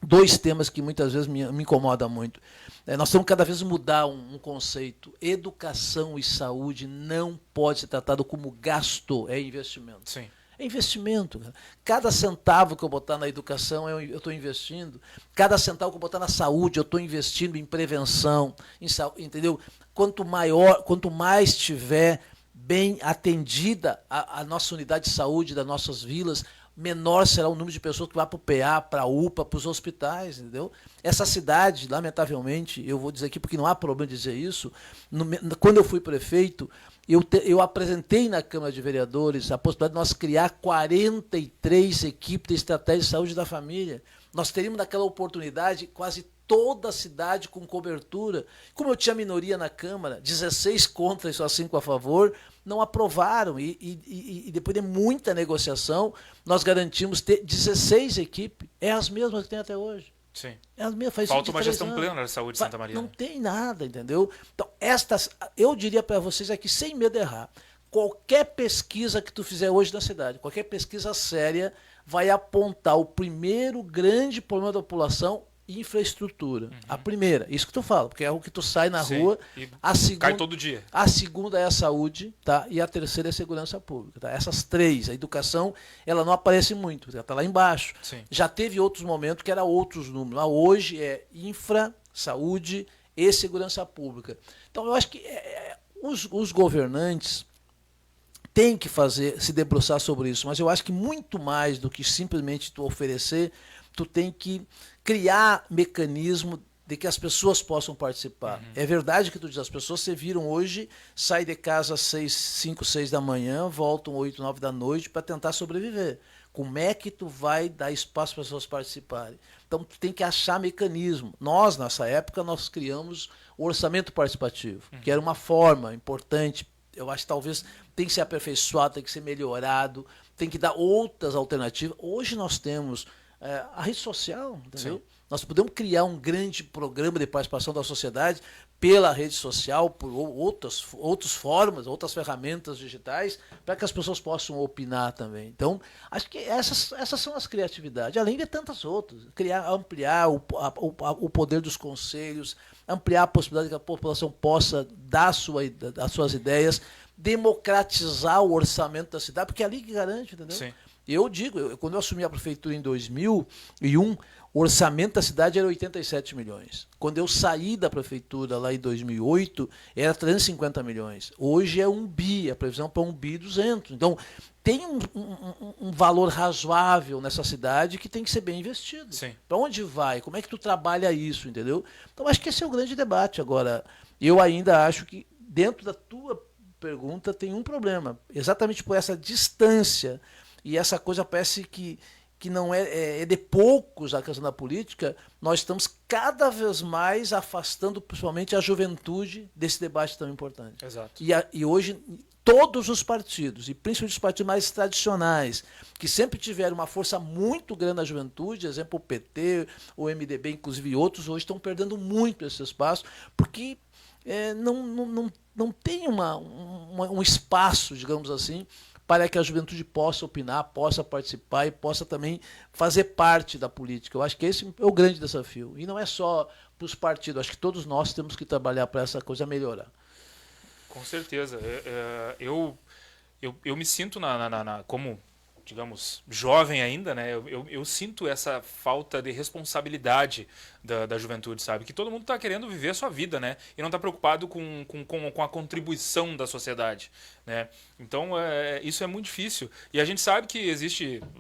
dois temas que muitas vezes me incomodam muito. Nós temos que cada vez mudar um conceito. Educação e saúde não pode ser tratado como gasto, é investimento. Sim. É investimento. Cada centavo que eu botar na educação, eu estou investindo. Cada centavo que eu botar na saúde, eu estou investindo em prevenção, entendeu? Quanto mais tiver bem atendida a nossa unidade de saúde das nossas vilas, menor será o número de pessoas que vai para o PA, para a UPA, para os hospitais, entendeu? Essa cidade, lamentavelmente, eu vou dizer aqui porque não há problema dizer isso, quando eu fui prefeito, eu apresentei na Câmara de Vereadores a possibilidade de nós criar 43 equipes de estratégia de saúde da família. Nós teríamos naquela oportunidade quase toda a cidade com cobertura. Como eu tinha minoria na Câmara, 16 contra e só 5 a favor, não aprovaram. E depois de muita negociação, nós garantimos ter 16 equipes, as mesmas que tem até hoje. Sim. Falta uma gestão plena da saúde de Santa Maria. Não tem nada, entendeu? Então, eu diria para vocês aqui, sem medo de errar, qualquer pesquisa que tu fizer hoje na cidade, qualquer pesquisa séria, vai apontar o primeiro grande problema da população, infraestrutura. A primeira, isso que tu fala, porque é o que tu sai na rua. A segunda, cai todo dia. A segunda é a saúde, tá? E a terceira é a segurança pública. Tá? Essas três, a educação, ela não aparece muito, ela está lá embaixo. Sim. Já teve outros momentos que eram outros números. Mas hoje é infra, saúde e segurança pública. Então eu acho que os governantes têm que se debruçar sobre isso, mas eu acho que muito mais do que simplesmente tu oferecer, tu tem que criar mecanismo de que as pessoas possam participar. É verdade que tu diz, as pessoas se viram hoje, saem de casa às 5, 6 da manhã, voltam 8, 9 da noite para tentar sobreviver. Como é que tu vai dar espaço para as pessoas participarem? Então tu tem que achar mecanismo. Nós, nessa época, nós criamos o orçamento participativo, que era uma forma importante. Eu acho que talvez tem que ser aperfeiçoado, tem que ser melhorado, tem que dar outras alternativas. Hoje nós temos a rede social, entendeu? Sim. Nós podemos criar um grande programa de participação da sociedade pela rede social, por outras formas, outras ferramentas digitais, para que as pessoas possam opinar também. Então, acho que essas são as criatividades, além de tantas outras. Ampliar o poder dos conselhos, ampliar a possibilidade que a população possa dar as suas ideias, democratizar o orçamento da cidade, porque é ali que garante, entendeu? Sim. Eu digo, quando eu assumi a prefeitura em 2001, o orçamento da cidade era 87 milhões. Quando eu saí da prefeitura lá em 2008, era 350 milhões. Hoje é 1 bi, a previsão para 1 bi 200. Então, tem um valor razoável nessa cidade que tem que ser bem investido. Para onde vai? Como é que tu trabalha isso, entendeu? Então, acho que esse é o grande debate. Agora, eu ainda acho que, dentro da tua pergunta, tem um problema. Exatamente por essa distância. E essa coisa parece que não é de poucos a questão da política, nós estamos cada vez mais afastando principalmente a juventude desse debate tão importante. Exato. E hoje todos os partidos, e principalmente os partidos mais tradicionais, que sempre tiveram uma força muito grande na juventude, exemplo o PT, o MDB, inclusive outros, hoje estão perdendo muito esse espaço, porque não tem um espaço, digamos assim, para que a juventude possa opinar, possa participar e possa também fazer parte da política. Eu acho que esse é o grande desafio. E não é só para os partidos, acho que todos nós temos que trabalhar para essa coisa melhorar. Com certeza. Eu me sinto como, digamos, jovem ainda, né? Eu sinto essa falta de responsabilidade da juventude, sabe? Que todo mundo está querendo viver a sua vida, né? E não está preocupado com a contribuição da sociedade, né? Então, isso é muito difícil. E a gente sabe que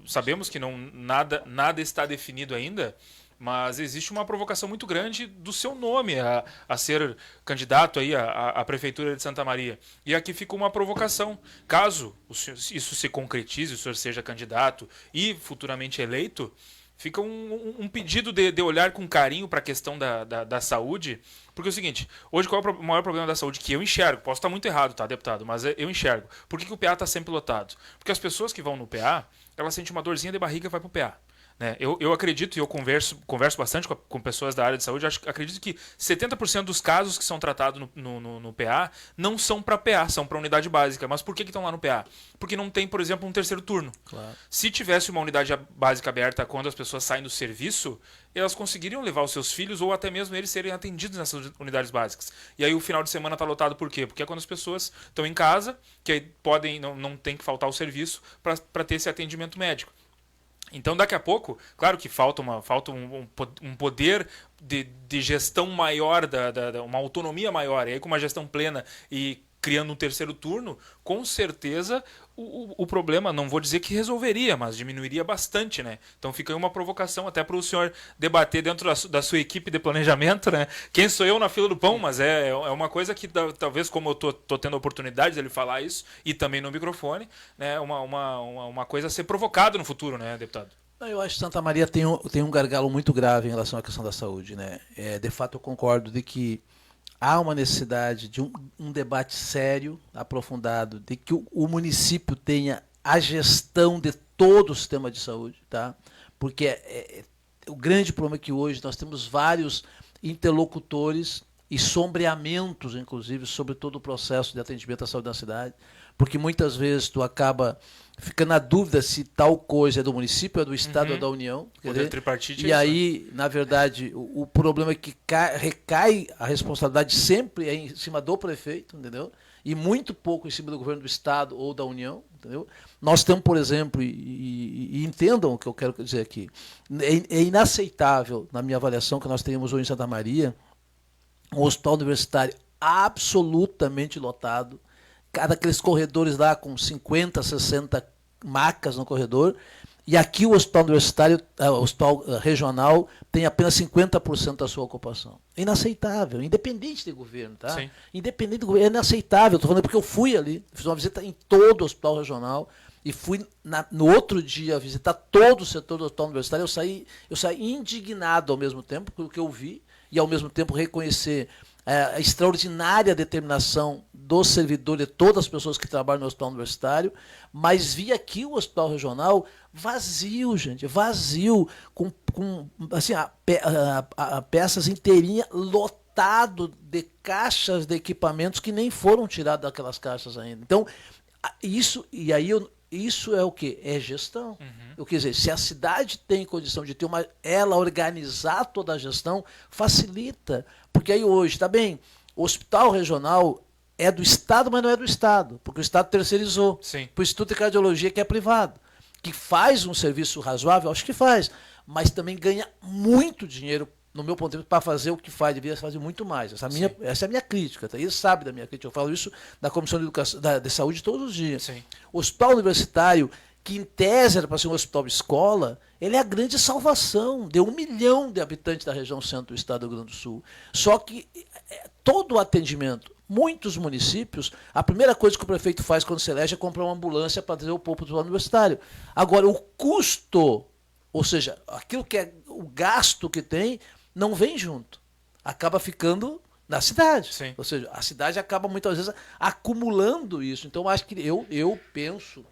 sabemos que nada está definido ainda, mas existe uma provocação muito grande do seu nome a ser candidato aí à Prefeitura de Santa Maria. E aqui fica uma provocação. Caso isso se concretize, o senhor seja candidato e futuramente eleito, fica um pedido de olhar com carinho para a questão da saúde. Porque é o seguinte, hoje qual é o maior problema da saúde que eu enxergo? Posso estar muito errado, tá, deputado? Mas eu enxergo. Por que o PA está sempre lotado? Porque as pessoas que vão no PA, elas sentem uma dorzinha de barriga e vai para o PA. Né? Eu acredito, e eu converso bastante com pessoas da área de saúde, acredito que 70% dos casos que são tratados no PA não são para PA, são para unidade básica. Mas por que estão lá no PA? Porque não tem, por exemplo, um terceiro turno. Claro. Se tivesse uma unidade básica aberta quando as pessoas saem do serviço, elas conseguiriam levar os seus filhos ou até mesmo eles serem atendidos nessas unidades básicas. E aí o final de semana está lotado por quê? Porque é quando as pessoas estão em casa, que aí não tem que faltar o serviço para ter esse atendimento médico. Então, daqui a pouco, claro que falta um poder de gestão maior, uma autonomia maior, e aí com uma gestão plena e criando um terceiro turno, com certeza o problema, não vou dizer que resolveria, mas diminuiria bastante, né? Então fica aí uma provocação até para o senhor debater dentro da sua equipe de planejamento, né? Quem sou eu na fila do pão, mas é uma coisa que talvez, como eu tô tendo a oportunidade de ele falar isso, e também no microfone, né? Uma coisa a ser provocada no futuro, né, deputado? Eu acho que Santa Maria tem um gargalo muito grave em relação à questão da saúde, né? De fato, eu concordo de que há uma necessidade de um debate sério, aprofundado, de que o município tenha a gestão de todo o sistema de saúde, tá? Porque o grande problema é que hoje nós temos vários interlocutores e sombreamentos, inclusive, sobre todo o processo de atendimento à saúde na cidade, porque muitas vezes tu acaba ficando na dúvida se tal coisa é do município, é do Estado, ou da União. Poder tripartite. E aí, na verdade, o problema é que recai a responsabilidade sempre em cima do prefeito, entendeu? E muito pouco em cima do governo do Estado ou da União, entendeu? Nós temos, por exemplo, e entendam o que eu quero dizer aqui, é inaceitável, na minha avaliação, que nós tenhamos hoje em Santa Maria, um hospital universitário absolutamente lotado, aqueles corredores lá com 50, 60 macas no corredor, e aqui o hospital universitário, o hospital regional, tem apenas 50% da sua ocupação. É inaceitável, independente de governo, tá? Sim. Independente do governo, é inaceitável. Estou falando porque eu fui ali, fiz uma visita em todo o hospital regional, e fui no outro dia visitar todo o setor do hospital universitário. Eu saí indignado ao mesmo tempo pelo que eu vi, e ao mesmo tempo reconhecer a extraordinária determinação do servidor, de todas as pessoas que trabalham no hospital universitário, mas vi aqui o hospital regional vazio, gente, vazio, com assim, peças inteirinhas, lotado de caixas de equipamentos que nem foram tirados daquelas caixas ainda. Então, isso é o quê? É gestão. Quer dizer, se a cidade tem condição de ter ela organizar toda a gestão, facilita. Porque aí hoje, tá bem, o hospital regional é do Estado, mas não é do Estado, porque o Estado terceirizou para o Instituto de Cardiologia, que é privado, que faz um serviço razoável, acho que faz, mas também ganha muito dinheiro, no meu ponto de vista, para fazer o que faz, devia fazer muito mais. Essa é a minha crítica, tá? Ele sabe da minha crítica, eu falo isso da Comissão de Educação, de Saúde todos os dias. Sim. O hospital universitário, que em tese era para ser um hospital escola, ele é a grande salvação de 1 milhão de habitantes da região centro do estado do Rio Grande do Sul. Só que todo o atendimento, muitos municípios, a primeira coisa que o prefeito faz quando se elege é comprar uma ambulância para trazer o povo do universitário. Agora, o custo, ou seja, aquilo que é o gasto que tem, não vem junto. Acaba ficando na cidade. Sim. Ou seja, a cidade acaba muitas vezes acumulando isso. Então, acho que eu penso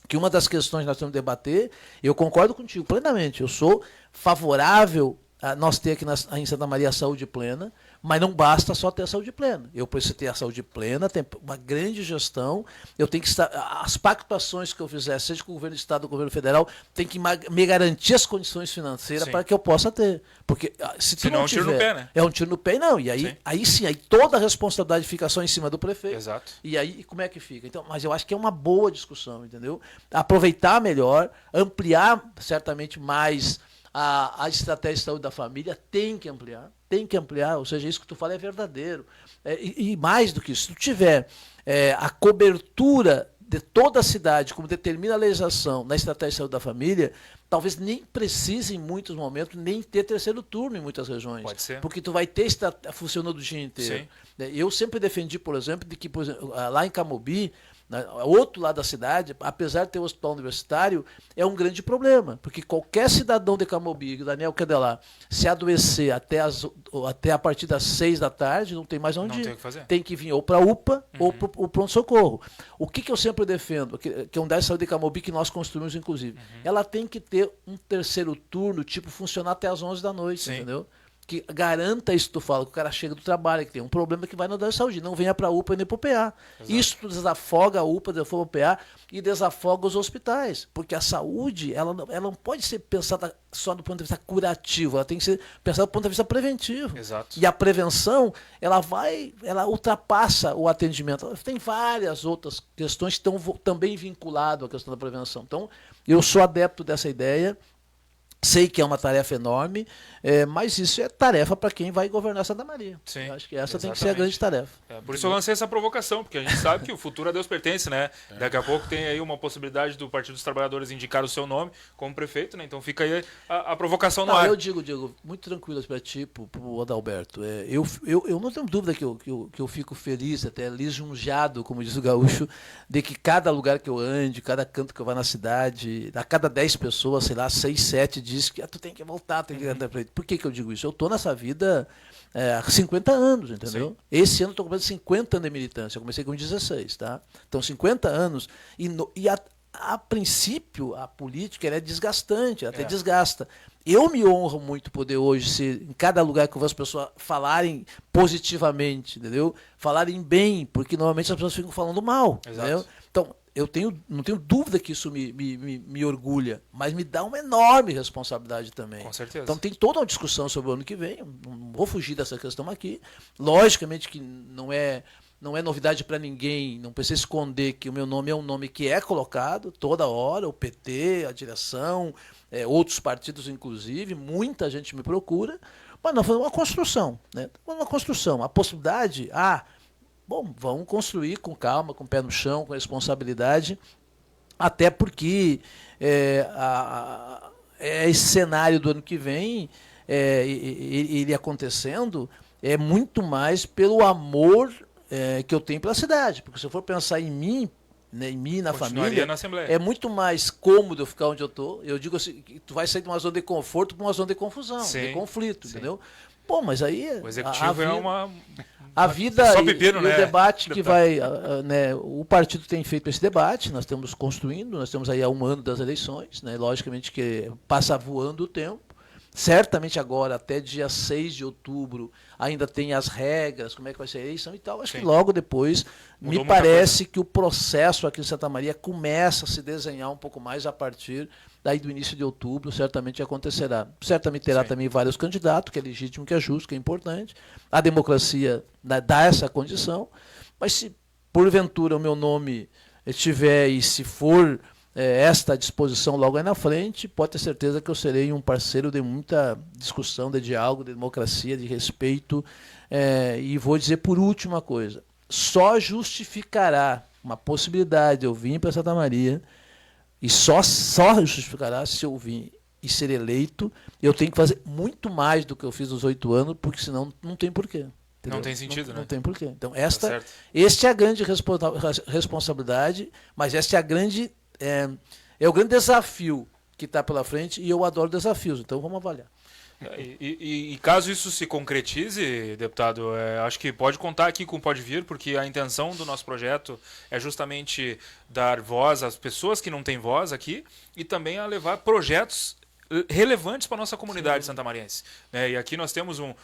que uma das questões que nós temos que debater, eu concordo contigo plenamente, eu sou favorável nós ter aqui em Santa Maria a saúde plena, mas não basta só ter a saúde plena. Eu preciso ter a saúde plena, ter uma grande gestão, eu tenho que estar. As pactuações que eu fizer, seja com o governo do Estado ou com o governo federal, tem que me garantir as condições financeiras para que eu possa ter. Porque se tu não tiver, é um tiro no pé, né? É um tiro no pé, não. E aí sim, aí toda a responsabilidade fica só em cima do prefeito. Exato. E aí como é que fica? Então, mas eu acho que é uma boa discussão, entendeu? Aproveitar melhor, ampliar certamente mais a estratégia de saúde da família, tem que ampliar, ou seja, isso que tu fala é verdadeiro. E mais do que isso, se tu tiver a cobertura de toda a cidade, como determina a legislação na estratégia de saúde da família, talvez nem precise em muitos momentos nem ter terceiro turno em muitas regiões. Pode ser. Porque tu vai ter funcionando o dia inteiro. Sim. Eu sempre defendi, por exemplo, de que, por exemplo, lá em Camobi, outro lado da cidade, apesar de ter um hospital universitário, é um grande problema, porque qualquer cidadão de Camobi, o Daniel Candelar, se adoecer até a partir das 6 da tarde, não tem mais onde ir. Tem o que fazer. Tem que vir ou para a UPA ou para o pronto-socorro. O que eu sempre defendo, que é um da saúde de Camobi que nós construímos, inclusive, ela tem que ter um terceiro turno, tipo, funcionar até as 11 da noite, entendeu? Que garanta isso que tu fala, que o cara chega do trabalho, que tem um problema que vai na unidade de saúde, não venha para a UPA nem para o PA. Exato. Isso desafoga a UPA, desafoga o PA e desafoga os hospitais, porque a saúde ela não pode ser pensada só do ponto de vista curativo, ela tem que ser pensada do ponto de vista preventivo. Exato. E a prevenção, ela ultrapassa o atendimento. Tem várias outras questões que estão também vinculadas à questão da prevenção. Então, eu sou adepto dessa ideia. Sei que é uma tarefa enorme, mas isso é tarefa para quem vai governar Santa Maria. Sim, eu acho que essa exatamente. tem que ser a grande tarefa. Por isso eu lancei essa provocação, porque a gente sabe que o futuro a Deus pertence, né? Daqui a pouco tem aí uma possibilidade do Partido dos Trabalhadores indicar o seu nome como prefeito, né? Então fica aí a provocação no ar. Eu digo, muito tranquilo para ti, pro Adalberto. Eu não tenho dúvida que eu fico feliz, até lisonjeado, como diz o gaúcho, de que cada lugar que eu ande, cada canto que eu vá na cidade, a cada 10 pessoas, sei lá, 6, 7 diz que tu tem que voltar, tem que ir para frente. Por que eu digo isso? Eu estou nessa vida há 50 anos, entendeu? Sim. Esse ano eu estou completando 50 anos de militância. Eu comecei com 16, tá? Então, 50 anos. A princípio, a política ela é desgastante, ela até desgasta. Eu me honro muito poder hoje ser, em cada lugar que eu vejo as pessoas falarem positivamente, entendeu? Falarem bem, porque normalmente as pessoas ficam falando mal. Entendeu? Então, não tenho dúvida que isso me orgulha, mas me dá uma enorme responsabilidade também. Com certeza. Então tem toda uma discussão sobre o ano que vem, não vou fugir dessa questão aqui. Logicamente que não é novidade para ninguém, não precisa esconder que o meu nome é um nome que é colocado toda hora, o PT, a direção, outros partidos inclusive, muita gente me procura, mas não, foi uma construção. Né? Uma construção, a possibilidade... Bom, vamos construir com calma, com o pé no chão, com responsabilidade, até porque esse cenário do ano que vem, ele acontecendo, é muito mais pelo amor que eu tenho pela cidade. Porque se eu for pensar em mim, né, na família, na Assembleia. É muito mais cômodo eu ficar onde eu estou. Eu digo assim, que tu vai sair de uma zona de conforto para uma zona de confusão, de conflito, entendeu? Pô, mas aí... O executivo é uma... A vida só pepino, né? O debate que vai... né, o partido tem feito esse debate, nós estamos construindo, nós temos aí há um ano das eleições, né, logicamente que passa voando o tempo. Certamente agora, até dia 6 de outubro, ainda tem as regras, como é que vai ser a eleição e tal. Acho que logo depois, me parece que o processo aqui em Santa Maria começa a se desenhar um pouco mais a partir daí do início de outubro, certamente acontecerá. Certamente terá também vários candidatos, que é legítimo, que é justo, que é importante. A democracia dá essa condição, mas se porventura o meu nome estiver e se for esta disposição logo aí na frente, pode ter certeza que eu serei um parceiro de muita discussão, de diálogo, de democracia, de respeito. E vou dizer por último uma coisa, só justificará uma possibilidade de eu vir para Santa Maria, e só justificará se eu vir e ser eleito. Eu tenho que fazer muito mais do que eu fiz nos 8 anos, porque senão não tem porquê. Entendeu? Não tem sentido, né? Não tem porquê. Então, esta é a grande responsabilidade, mas esta é a grande... É o grande desafio que está pela frente, e eu adoro desafios, então vamos avaliar. E caso isso se concretize, deputado, acho que pode contar aqui com o Pode Vir, porque a intenção do nosso projeto é justamente dar voz às pessoas que não têm voz aqui e também a levar projetos relevantes para a nossa comunidade santamariense. E aqui nós temos um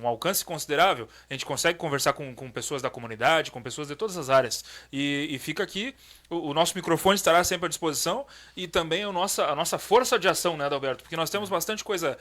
alcance considerável. A gente consegue conversar com pessoas da comunidade, com pessoas de todas as áreas. E fica aqui, o nosso microfone estará sempre à disposição e também a nossa força de ação, né, Adalberto? Porque nós temos bastante coisa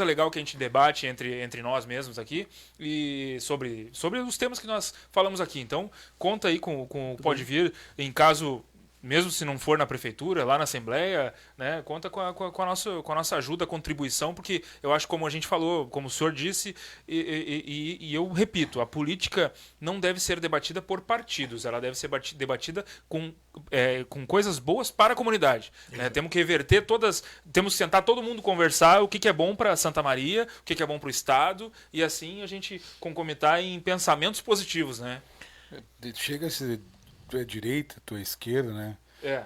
legal que a gente debate entre nós mesmos aqui e sobre os temas que nós falamos aqui. Então, conta aí com o Pode Vir, em caso... Mesmo se não for na prefeitura, lá na Assembleia, né, conta com a nossa ajuda, contribuição, porque eu acho, como a gente falou, como o senhor disse, e eu repito, a política não deve ser debatida por partidos, ela deve ser debatida com coisas boas para a comunidade. Né? Temos que reverter temos que sentar todo mundo conversar o que é bom para Santa Maria, o que é bom para o Estado, e assim a gente concomitar em pensamentos positivos. Né? Chega a ser... Tu é direita, tu é esquerda, né?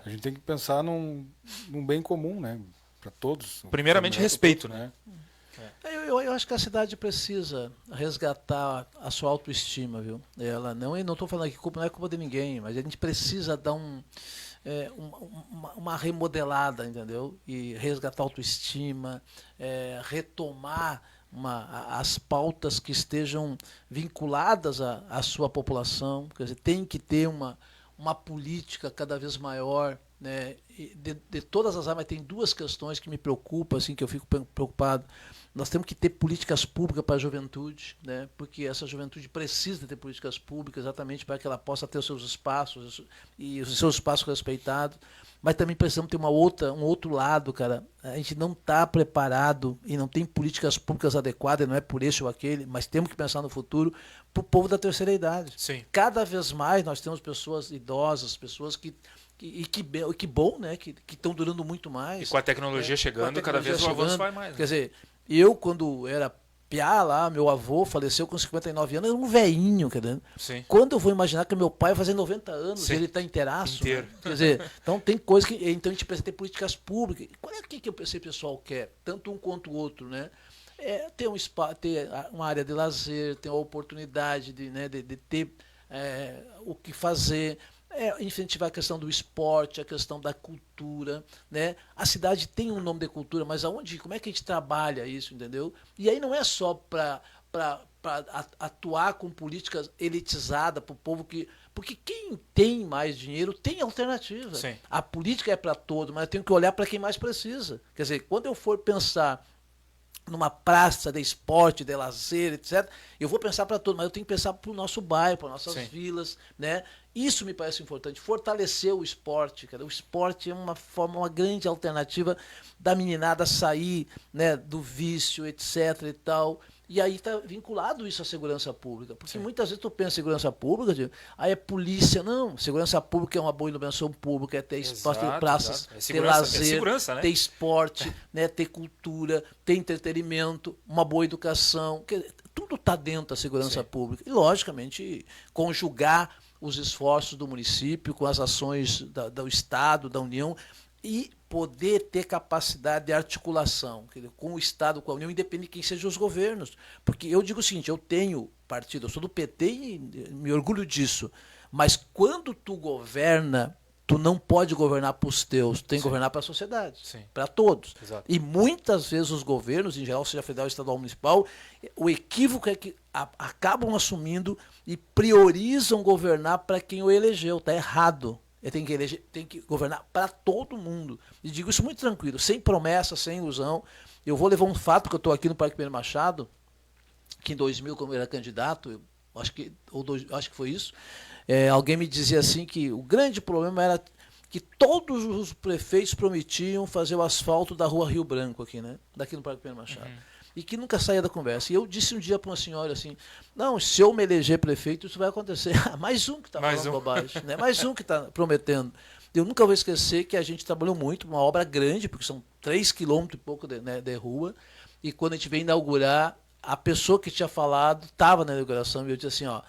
A gente tem que pensar num bem comum, né? Para todos. Primeiramente, respeito, né? Eu acho que a cidade precisa resgatar a sua autoestima, viu? Ela não estou falando que não é culpa de ninguém, mas a gente precisa dar uma remodelada, entendeu? E resgatar a autoestima, retomar as pautas que estejam vinculadas à sua população. Quer dizer, tem que ter uma política cada vez maior, né, de todas as áreas, mas tem duas questões que me preocupam, assim, que eu fico preocupado. Nós temos que ter políticas públicas para a juventude, né, porque essa juventude precisa ter políticas públicas exatamente para que ela possa ter os seus espaços e os seus espaços respeitados. Mas também precisamos ter um outro lado, cara. A gente não está preparado e não tem políticas públicas adequadas, não é por esse ou aquele, mas temos que pensar no futuro para o povo da terceira idade. Sim. Cada vez mais nós temos pessoas idosas, pessoas que bom, né? Que estão durando muito mais. E com a tecnologia chegando, cada vez o avanço vai mais. Quer dizer, eu quando era piá lá, meu avô faleceu com 59 anos, era um velhinho, quer dizer. Sim. Quando eu vou imaginar que meu pai vai fazer 90 anos, Sim. ele está inteiraço. Inteiro. Né? Quer dizer, então tem coisas que... Então a gente precisa ter políticas públicas. Qual é que esse pessoal quer? Tanto um quanto o outro, né? Ter uma área de lazer, ter uma oportunidade de ter o que fazer... incentivar a questão do esporte, a questão da cultura, né? A cidade tem um nome de cultura, mas como é que a gente trabalha isso, entendeu? E aí não é só para atuar com políticas elitizadas para o povo porque quem tem mais dinheiro tem alternativa. Sim. A política é para todos, mas eu tenho que olhar para quem mais precisa. Quer dizer, quando eu for pensar numa praça de esporte, de lazer, etc., eu vou pensar para todos, mas eu tenho que pensar para o nosso bairro, para nossas Sim. vilas, né? Isso me parece importante, fortalecer o esporte, cara. O esporte é uma grande alternativa da meninada sair, né, do vício, etc. e tal. E aí está vinculado isso à segurança pública. Porque Sim. muitas vezes tu pensa em segurança pública, aí é polícia. Não, segurança pública é uma boa iluminação pública, é ter espaço, ter praças, ter lazer, né? ter esporte, né, ter cultura, ter entretenimento, uma boa educação. Tudo está dentro da segurança Sim. pública. E, logicamente, conjugar os esforços do município com as ações do Estado, da União, e poder ter capacidade de articulação com o Estado, com a União, independente de quem sejam os governos. Porque eu digo o seguinte, eu tenho partido, eu sou do PT e me orgulho disso, mas quando tu governa, tu não pode governar para os teus, tu tem que governar para a sociedade, para todos. Exato. E muitas vezes os governos, em geral, seja federal, estadual, municipal, o equívoco é que acabam assumindo e priorizam governar para quem o elegeu. Está errado. Ele tem que governar para todo mundo. E digo isso muito tranquilo, sem promessa, sem ilusão. Eu vou levar um fato que eu estou aqui no Parque Pedro Machado, que em 2000, quando eu era candidato, acho que foi isso, alguém me dizia assim que o grande problema era que todos os prefeitos prometiam fazer o asfalto da rua Rio Branco, aqui, né? Daqui no Parque Pedro Machado. E que nunca saía da conversa. E eu disse um dia para uma senhora assim, não, se eu me eleger prefeito, isso vai acontecer. Mais um que está falando bobagem, né? Mais um que está prometendo. Eu nunca vou esquecer que a gente trabalhou muito, uma obra grande, porque são 3 quilômetros e pouco de rua, e quando a gente veio inaugurar, a pessoa que tinha falado estava na inauguração, e eu disse assim, ó,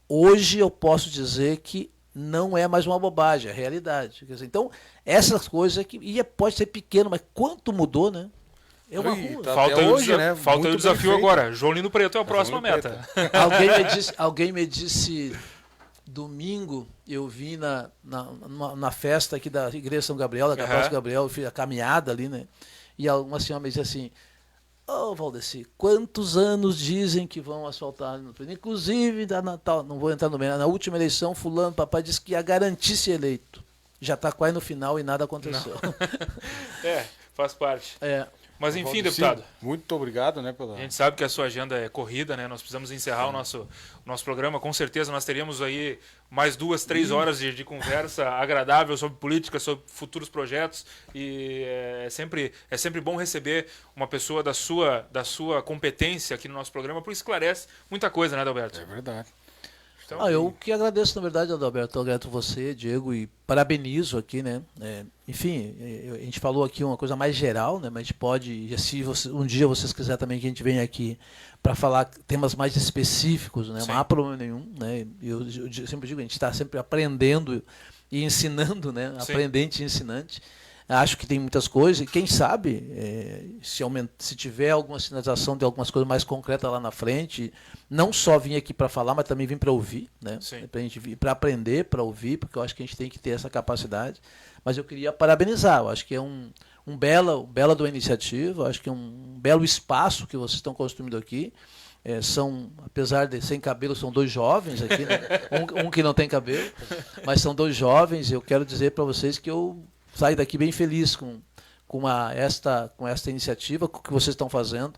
hoje eu posso dizer que não é mais uma bobagem, é realidade. Quer dizer, então, essas coisas que pode ser pequeno, mas quanto mudou, né? É uma rua. Tá falta o desafio agora. João Lino Preto é a próxima meta. Alguém me disse domingo eu vim na festa aqui da Igreja São Gabriel, da Capela São Gabriel, eu fiz a caminhada ali, né? E uma senhora me disse assim: ô Valdeci, quantos anos dizem que vão asfaltar? Inclusive, da Natal, não vou entrar no meio, na última eleição, fulano, papai disse que ia garantir ser eleito. Já está quase no final e nada aconteceu. Faz parte. Mas enfim, Valdeci, deputado. Muito obrigado, né? A gente sabe que a sua agenda é corrida, né? Nós precisamos encerrar o nosso programa. Com certeza nós teríamos aí mais 2, 3 horas de conversa agradável sobre política, sobre futuros projetos. E é sempre bom receber uma pessoa da sua competência aqui no nosso programa, porque esclarece muita coisa, né, Adalberto? É verdade. Então, eu que agradeço, na verdade, Adalberto. Eu agradeço você, Diego, e parabenizo aqui, né? Enfim, a gente falou aqui uma coisa mais geral, né? Mas a gente pode, se um dia vocês quiserem também que a gente venha aqui para falar temas mais específicos, né? Não há problema nenhum, né? Eu sempre digo, a gente está sempre aprendendo e ensinando, né? Aprendente e ensinante. Acho que tem muitas coisas, e quem sabe, se tiver alguma sinalização de algumas coisas mais concretas lá na frente, não só vim aqui para falar, mas também vim para ouvir, né? Para a gente vir para aprender, para ouvir, porque eu acho que a gente tem que ter essa capacidade. Mas eu queria parabenizar, eu acho que é uma bela de uma iniciativa, eu acho que é um belo espaço que vocês estão construindo aqui. Apesar de sem cabelo, são 2 jovens aqui, né? um que não tem cabelo, mas são 2 jovens, e eu quero dizer para vocês que eu saio daqui bem feliz com esta iniciativa, com o que vocês estão fazendo.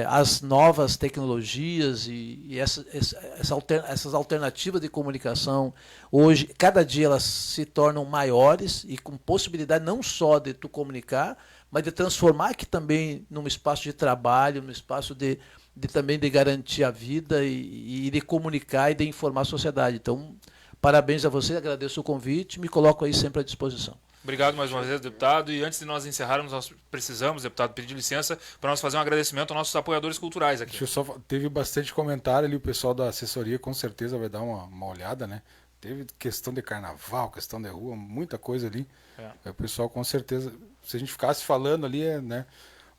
As novas tecnologias e essas alternativas de comunicação, hoje, cada dia elas se tornam maiores e com possibilidade não só de tu comunicar, mas de transformar aqui também num espaço de trabalho, num espaço também de garantir a vida e de comunicar e de informar a sociedade. Então, parabéns a você, agradeço o convite, me coloco aí sempre à disposição. Obrigado mais uma vez, deputado. E antes de nós encerrarmos, nós precisamos, deputado, pedir licença para nós fazer um agradecimento aos nossos apoiadores culturais aqui. Teve bastante comentário ali, o pessoal da assessoria com certeza vai dar uma olhada, né? Teve questão de carnaval, questão de rua, muita coisa ali. O pessoal com certeza, se a gente ficasse falando ali, né?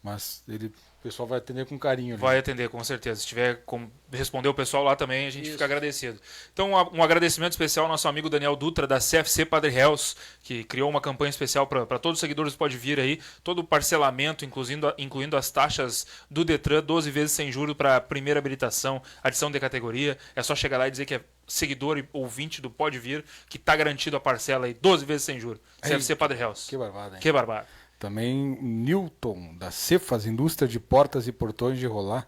Mas o pessoal vai atender com carinho. Ali. Vai atender, com certeza. Se tiver como responder o pessoal lá também, a gente fica agradecido. Então, um agradecimento especial ao nosso amigo Daniel Dutra, da CFC Padre Reus, que criou uma campanha especial para todos os seguidores do Pode Vir aí, todo o parcelamento, incluindo as taxas do Detran, 12 vezes sem juros para a primeira habilitação, adição de categoria. É só chegar lá e dizer que é seguidor e ouvinte do Pode Vir, que está garantido a parcela aí, 12 vezes sem juros. CFC Padre Reus. Que barbado, hein? Que barbado. Também Newton, da Cefas, Indústria de Portas e Portões de Rolar,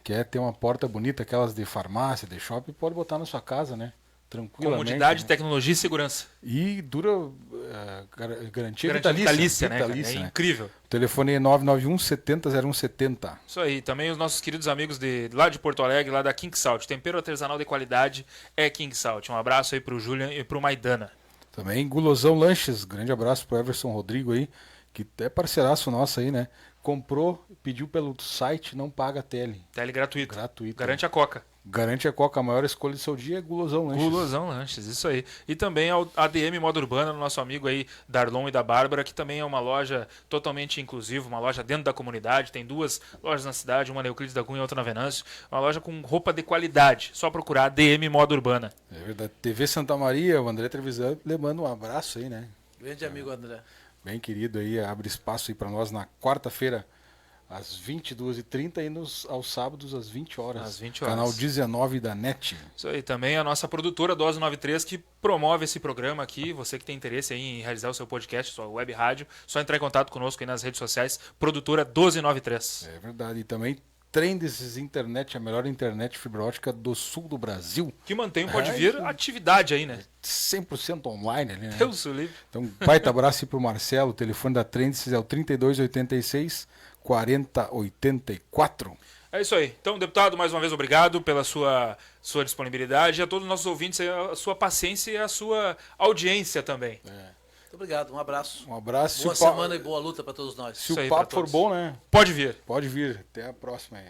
quer ter uma porta bonita, aquelas de farmácia, de shopping, pode botar na sua casa, né? Tranquilamente. Comodidade, né? Tecnologia e segurança. E dura garantia vitalícia, né? Vitalícia, É né? incrível. O telefone é 991 70 0170. Isso aí. Também os nossos queridos amigos lá de Porto Alegre, lá da King Salt. Tempero artesanal de qualidade é King Salt. Um abraço aí pro Julian e pro Maidana. Também Gulosão Lanches. Grande abraço pro Everson Rodrigo aí, que é parceiraço nosso aí, né? Comprou, pediu pelo site, não paga tele. Tele gratuito. Garante a Coca. Garante a Coca. A maior escolha do seu dia é Gulosão Lanches. Gulosão Lanches, isso aí. E também ao ADM Moda Urbana, nosso amigo aí, Darlon e da Bárbara, que também é uma loja totalmente inclusiva, uma loja dentro da comunidade. Tem 2 lojas na cidade, uma na Euclides da Cunha e outra na Venâncio. Uma loja com roupa de qualidade. Só procurar ADM Moda Urbana. É verdade. TV Santa Maria, o André Trevisan, le manda um abraço aí, né? Grande amigo André. Bem querido aí, abre espaço aí para nós na quarta-feira, às 22h30 e aos sábados às 20 horas. Às 20 horas. Canal 19 da NET. Isso aí, também a nossa produtora Dose 93, que promove esse programa aqui. Você que tem interesse aí em realizar o seu podcast, sua web rádio, só entrar em contato conosco aí nas redes sociais, produtora Dose 93. É verdade, e também Trendes Internet, a melhor internet fibra ótica do sul do Brasil. Que mantém o Pode Vir atividade aí, né? 100% online ali, né? Deus o livre. Então, baita abraço aí pro Marcelo, o telefone da Trendes é o 3286 4084. É isso aí. Então, deputado, mais uma vez, obrigado pela sua disponibilidade. A todos os nossos ouvintes, a sua paciência e a sua audiência também. Muito obrigado, um abraço. Um abraço. Boa semana e boa luta para todos nós. Se o papo for bom, né? Pode vir. Pode vir. Até a próxima aí.